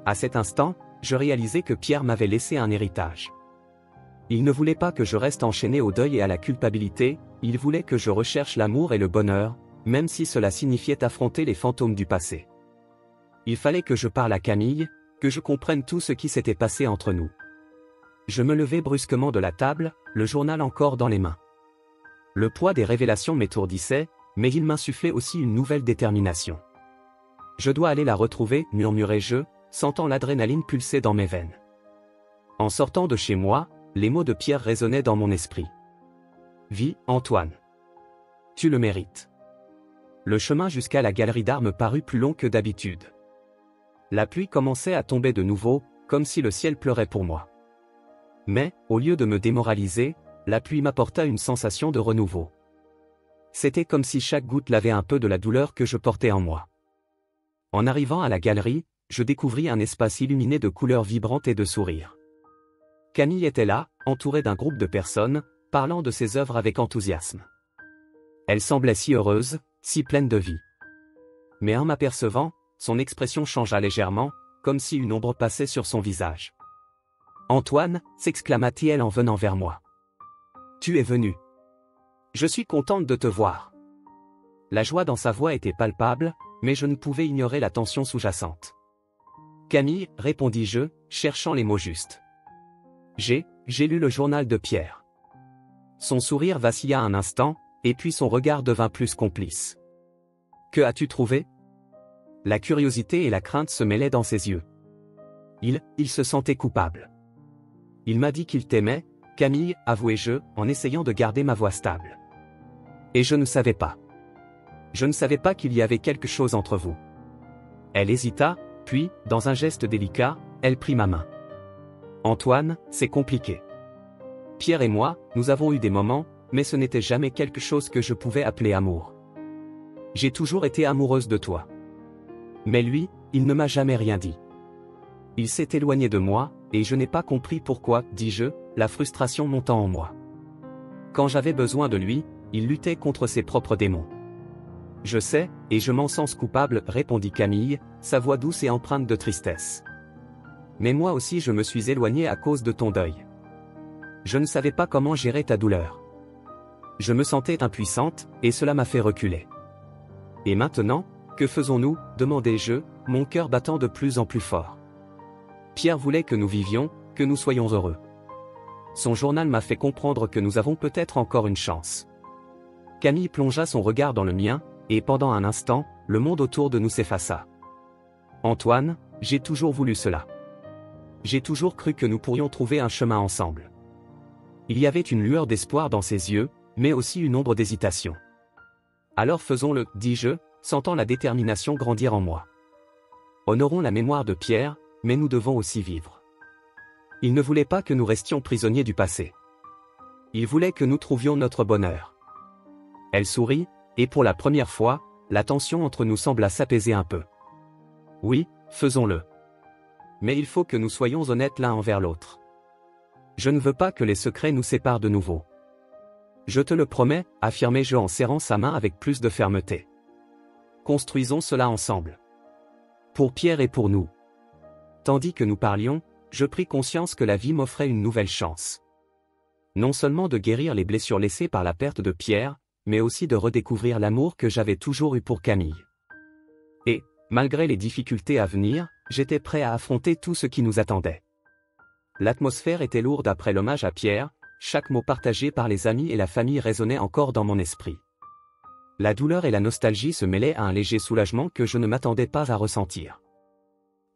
À cet instant, je réalisais que Pierre m'avait laissé un héritage. Il ne voulait pas que je reste enchaîné au deuil et à la culpabilité, il voulait que je recherche l'amour et le bonheur, même si cela signifiait affronter les fantômes du passé. Il fallait que je parle à Camille, que je comprenne tout ce qui s'était passé entre nous. Je me levai brusquement de la table, le journal encore dans les mains. Le poids des révélations m'étourdissait, mais il m'insufflait aussi une nouvelle détermination. Je dois aller la retrouver, murmurai-je, sentant l'adrénaline pulser dans mes veines. En sortant de chez moi, les mots de Pierre résonnaient dans mon esprit. Vis, Antoine. Tu le mérites. Le chemin jusqu'à la galerie d'art me parut plus long que d'habitude. La pluie commençait à tomber de nouveau, comme si le ciel pleurait pour moi. Mais, au lieu de me démoraliser, la pluie m'apporta une sensation de renouveau. C'était comme si chaque goutte lavait un peu de la douleur que je portais en moi. En arrivant à la galerie, je découvris un espace illuminé de couleurs vibrantes et de sourires. Camille était là, entourée d'un groupe de personnes, parlant de ses œuvres avec enthousiasme. Elle semblait si heureuse, si pleine de vie. Mais en m'apercevant, son expression changea légèrement, comme si une ombre passait sur son visage. « Antoine » s'exclama-t-elle en venant vers moi. « Tu es venu. Je suis contente de te voir. » La joie dans sa voix était palpable, mais je ne pouvais ignorer la tension sous-jacente. « Camille » répondis-je, cherchant les mots justes. « J'ai lu le journal de Pierre. » Son sourire vacilla un instant, et puis son regard devint plus complice. « Que as-tu trouvé ?» La curiosité et la crainte se mêlaient dans ses yeux. Il se sentait coupable. Il m'a dit qu'il t'aimait, Camille, avouai-je, en essayant de garder ma voix stable. Et je ne savais pas. Je ne savais pas qu'il y avait quelque chose entre vous. Elle hésita, puis, dans un geste délicat, elle prit ma main. Antoine, c'est compliqué. Pierre et moi, nous avons eu des moments, mais ce n'était jamais quelque chose que je pouvais appeler amour. J'ai toujours été amoureuse de toi. Mais lui, il ne m'a jamais rien dit. Il s'est éloigné de moi, et je n'ai pas compris pourquoi, dis-je, la frustration montant en moi. Quand j'avais besoin de lui, il luttait contre ses propres démons. Je sais, et je m'en sens coupable, répondit Camille, sa voix douce et empreinte de tristesse. Mais moi aussi je me suis éloigné à cause de ton deuil. Je ne savais pas comment gérer ta douleur. Je me sentais impuissante, et cela m'a fait reculer. Et maintenant, que faisons-nous, demandai-je, mon cœur battant de plus en plus fort. Pierre voulait que nous vivions, que nous soyons heureux. Son journal m'a fait comprendre que nous avons peut-être encore une chance. Camille plongea son regard dans le mien, et pendant un instant, le monde autour de nous s'effaça. Antoine, j'ai toujours voulu cela. J'ai toujours cru que nous pourrions trouver un chemin ensemble. Il y avait une lueur d'espoir dans ses yeux, mais aussi une ombre d'hésitation. Alors faisons-le, dis-je, sentant la détermination grandir en moi. Honorons la mémoire de Pierre, mais nous devons aussi vivre. Il ne voulait pas que nous restions prisonniers du passé. Il voulait que nous trouvions notre bonheur. Elle sourit, et pour la première fois, la tension entre nous sembla s'apaiser un peu. Oui, faisons-le. Mais il faut que nous soyons honnêtes l'un envers l'autre. Je ne veux pas que les secrets nous séparent de nouveau. Je te le promets, affirmai-je en serrant sa main avec plus de fermeté. Construisons cela ensemble. Pour Pierre et pour nous. Tandis que nous parlions, je pris conscience que la vie m'offrait une nouvelle chance. Non seulement de guérir les blessures laissées par la perte de Pierre, mais aussi de redécouvrir l'amour que j'avais toujours eu pour Camille. Et, malgré les difficultés à venir, j'étais prêt à affronter tout ce qui nous attendait. L'atmosphère était lourde après l'hommage à Pierre, chaque mot partagé par les amis et la famille résonnait encore dans mon esprit. La douleur et la nostalgie se mêlaient à un léger soulagement que je ne m'attendais pas à ressentir.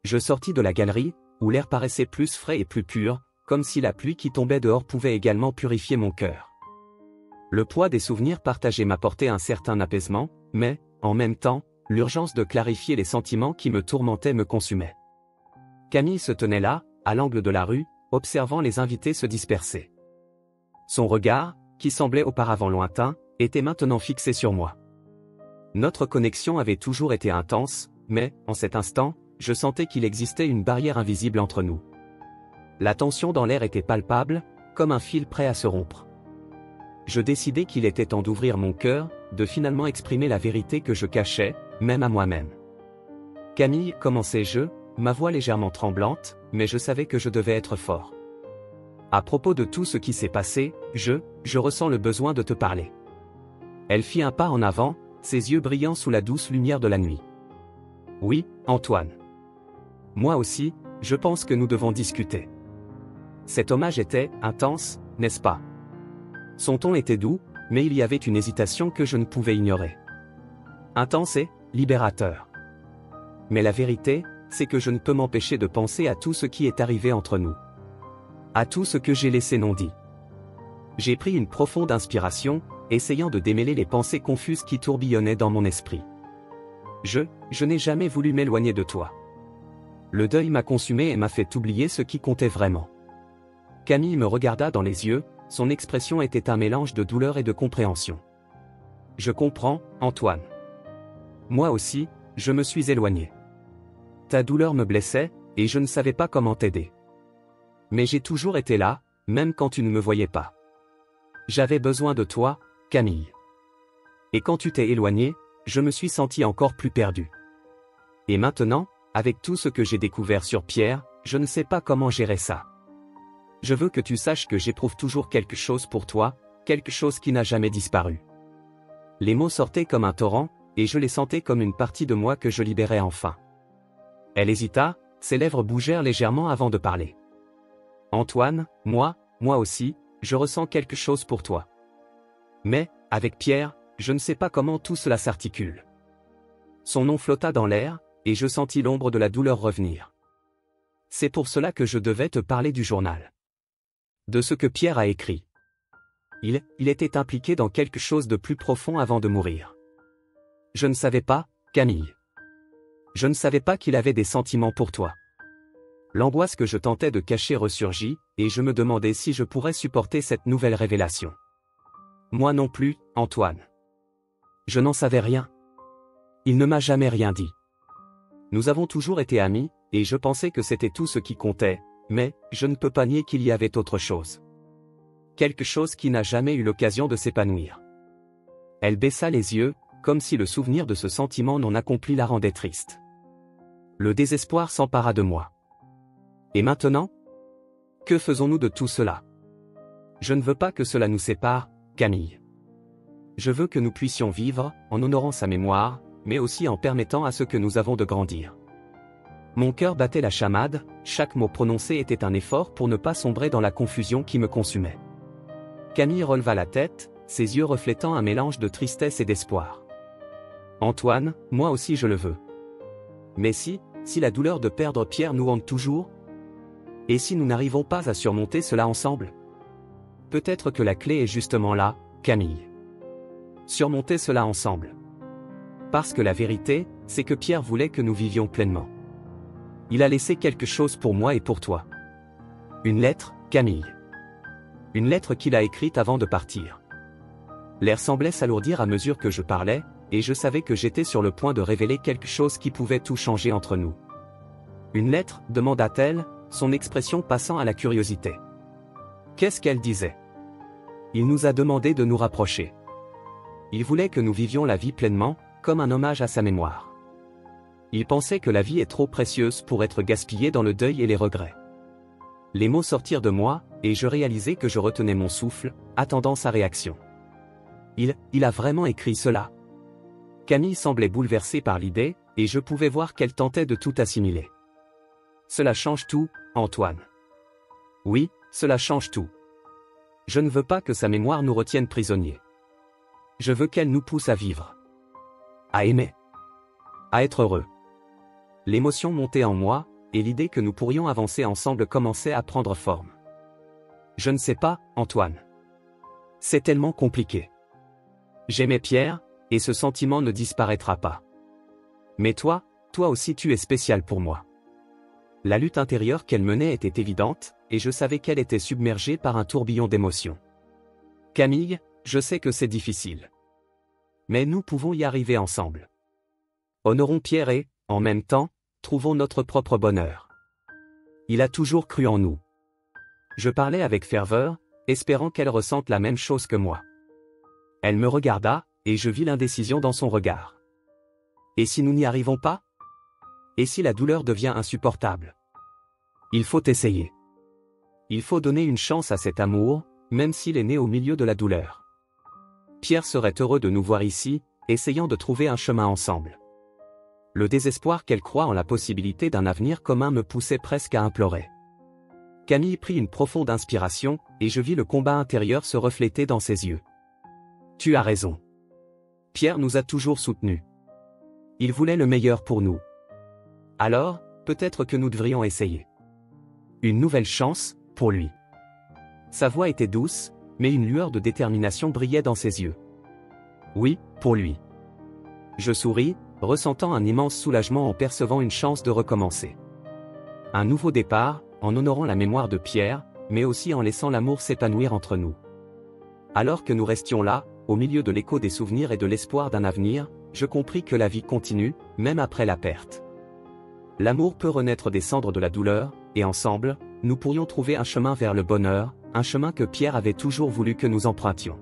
Je sortis de la galerie, où l'air paraissait plus frais et plus pur, comme si la pluie qui tombait dehors pouvait également purifier mon cœur. Le poids des souvenirs partagés m'apportait un certain apaisement, mais, en même temps, l'urgence de clarifier les sentiments qui me tourmentaient me consumait. Camille se tenait là, à l'angle de la rue, observant les invités se disperser. Son regard, qui semblait auparavant lointain, était maintenant fixé sur moi. Notre connexion avait toujours été intense, mais, en cet instant, je sentais qu'il existait une barrière invisible entre nous. La tension dans l'air était palpable, comme un fil prêt à se rompre. Je décidai qu'il était temps d'ouvrir mon cœur, de finalement exprimer la vérité que je cachais, même à moi-même. Camille, commençai-je, ma voix légèrement tremblante, mais je savais que je devais être fort. À propos de tout ce qui s'est passé, je ressens le besoin de te parler. Elle fit un pas en avant, ses yeux brillant sous la douce lumière de la nuit. Oui, Antoine. Moi aussi, je pense que nous devons discuter. Cet hommage était intense, n'est-ce pas? Son ton était doux, mais il y avait une hésitation que je ne pouvais ignorer. Intense et libérateur. Mais la vérité, c'est que je ne peux m'empêcher de penser à tout ce qui est arrivé entre nous. À tout ce que j'ai laissé non dit. J'ai pris une profonde inspiration, essayant de démêler les pensées confuses qui tourbillonnaient dans mon esprit. Je n'ai jamais voulu m'éloigner de toi. Le deuil m'a consumé et m'a fait oublier ce qui comptait vraiment. Camille me regarda dans les yeux, son expression était un mélange de douleur et de compréhension. Je comprends, Antoine. Moi aussi, je me suis éloigné. Ta douleur me blessait, et je ne savais pas comment t'aider. Mais j'ai toujours été là, même quand tu ne me voyais pas. J'avais besoin de toi, Camille. Et quand tu t'es éloigné, je me suis senti encore plus perdu. Et maintenant, avec tout ce que j'ai découvert sur Pierre, je ne sais pas comment gérer ça. Je veux que tu saches que j'éprouve toujours quelque chose pour toi, quelque chose qui n'a jamais disparu. Les mots sortaient comme un torrent, et je les sentais comme une partie de moi que je libérais enfin. Elle hésita, ses lèvres bougèrent légèrement avant de parler. Antoine, moi aussi, je ressens quelque chose pour toi. Mais, avec Pierre, je ne sais pas comment tout cela s'articule. Son nom flotta dans l'air, et je sentis l'ombre de la douleur revenir. C'est pour cela que je devais te parler du journal. de ce que Pierre a écrit. Il était impliqué dans quelque chose de plus profond avant de mourir. Je ne savais pas, Camille. Je ne savais pas qu'il avait des sentiments pour toi. L'angoisse que je tentais de cacher ressurgit, et je me demandais si je pourrais supporter cette nouvelle révélation. Moi non plus, Antoine. Je n'en savais rien. Il ne m'a jamais rien dit. Nous avons toujours été amis, et je pensais que c'était tout ce qui comptait, mais je ne peux pas nier qu'il y avait autre chose. Quelque chose qui n'a jamais eu l'occasion de s'épanouir. Elle baissa les yeux, comme si le souvenir de ce sentiment non accompli la rendait triste. Le désespoir s'empara de moi. Et maintenant? Que faisons-nous de tout cela? Je ne veux pas que cela nous sépare, Camille. Je veux que nous puissions vivre, en honorant sa mémoire, mais aussi en permettant à ce que nous avons de grandir. Mon cœur battait la chamade, chaque mot prononcé était un effort pour ne pas sombrer dans la confusion qui me consumait. Camille releva la tête, ses yeux reflétant un mélange de tristesse et d'espoir. Antoine, moi aussi je le veux. Mais si la douleur de perdre Pierre nous hante toujours? Et si nous n'arrivons pas à surmonter cela ensemble? Peut-être que la clé est justement là, Camille. Surmonter cela ensemble. Parce que la vérité, c'est que Pierre voulait que nous vivions pleinement. Il a laissé quelque chose pour moi et pour toi. Une lettre, Camille. Une lettre qu'il a écrite avant de partir. L'air semblait s'alourdir à mesure que je parlais, et je savais que j'étais sur le point de révéler quelque chose qui pouvait tout changer entre nous. Une lettre, demanda-t-elle, son expression passant à la curiosité. Qu'est-ce qu'elle disait? Il nous a demandé de nous rapprocher. Il voulait que nous vivions la vie pleinement, comme un hommage à sa mémoire. Il pensait que la vie est trop précieuse pour être gaspillée dans le deuil et les regrets. Les mots sortirent de moi, et je réalisai que je retenais mon souffle, attendant sa réaction. Il a vraiment écrit cela. Camille semblait bouleversée par l'idée, et je pouvais voir qu'elle tentait de tout assimiler. Cela change tout, Antoine. Oui, cela change tout. Je ne veux pas que sa mémoire nous retienne prisonniers. Je veux qu'elle nous pousse à vivre. À aimer. À être heureux. L'émotion montait en moi, et l'idée que nous pourrions avancer ensemble commençait à prendre forme. Je ne sais pas, Antoine. C'est tellement compliqué. J'aimais Pierre, et ce sentiment ne disparaîtra pas. Mais toi aussi tu es spécial pour moi. La lutte intérieure qu'elle menait était évidente, et je savais qu'elle était submergée par un tourbillon d'émotions. Camille, je sais que c'est difficile. Mais nous pouvons y arriver ensemble. Honorons Pierre et, en même temps, trouvons notre propre bonheur. Il a toujours cru en nous. Je parlais avec ferveur, espérant qu'elle ressente la même chose que moi. Elle me regarda, et je vis l'indécision dans son regard. Et si nous n'y arrivons pas? Et si la douleur devient insupportable? Il faut essayer. Il faut donner une chance à cet amour, même s'il est né au milieu de la douleur. Pierre serait heureux de nous voir ici, essayant de trouver un chemin ensemble. Le désespoir qu'elle croit en la possibilité d'un avenir commun me poussait presque à implorer. Camille prit une profonde inspiration, et je vis le combat intérieur se refléter dans ses yeux. Tu as raison. Pierre nous a toujours soutenus. Il voulait le meilleur pour nous. Alors, peut-être que nous devrions essayer. Une nouvelle chance, pour lui. Sa voix était douce, mais une lueur de détermination brillait dans ses yeux. Oui, pour lui. Je souris, ressentant un immense soulagement en percevant une chance de recommencer. Un nouveau départ, en honorant la mémoire de Pierre, mais aussi en laissant l'amour s'épanouir entre nous. Alors que nous restions là, au milieu de l'écho des souvenirs et de l'espoir d'un avenir, je compris que la vie continue, même après la perte. L'amour peut renaître des cendres de la douleur, et ensemble, nous pourrions trouver un chemin vers le bonheur, un chemin que Pierre avait toujours voulu que nous empruntions.